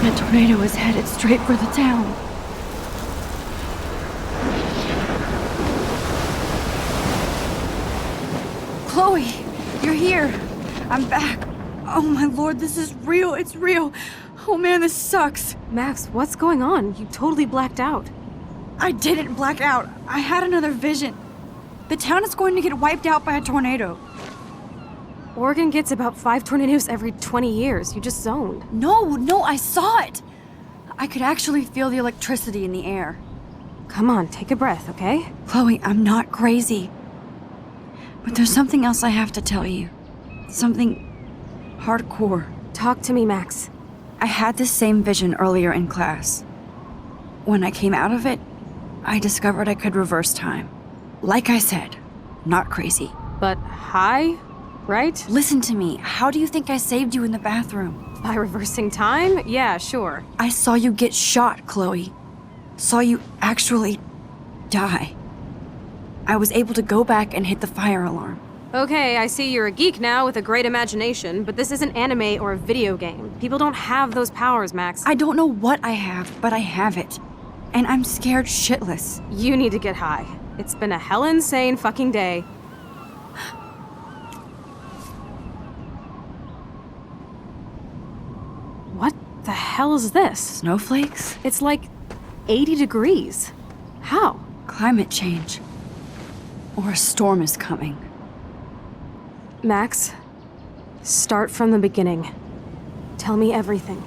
The tornado is headed straight for the town. Chloe, you're here. I'm back. Oh my lord, this is real. It's real. Oh man, this sucks. Max, what's going on? You totally blacked out. I didn't black out. I had another vision. The town is going to get wiped out by a tornado. Oregon gets about 5 tornadoes every 20 years. You just zoned. No, I saw it. I could actually feel the electricity in the air. Come on, take a breath, okay? Chloe, I'm not crazy. But there's something else I have to tell you. Something hardcore. Talk to me, Max. I had this same vision earlier in class. When I came out of it, I discovered I could reverse time. Like I said, not crazy. But high, right? Listen to me. How do you think I saved you in the bathroom? By reversing time? Yeah, sure. I saw you get shot, Chloe. Saw you actually die. I was able to go back and hit the fire alarm. Okay, I see you're a geek now with a great imagination, but this isn't anime or a video game. People don't have those powers, Max. I don't know what I have, but I have it. And I'm scared shitless. You need to get high. It's been a hell insane fucking day. What the hell is this? Snowflakes? It's like 80 degrees. How? Climate change. Or a storm is coming. Max, start from the beginning. Tell me everything.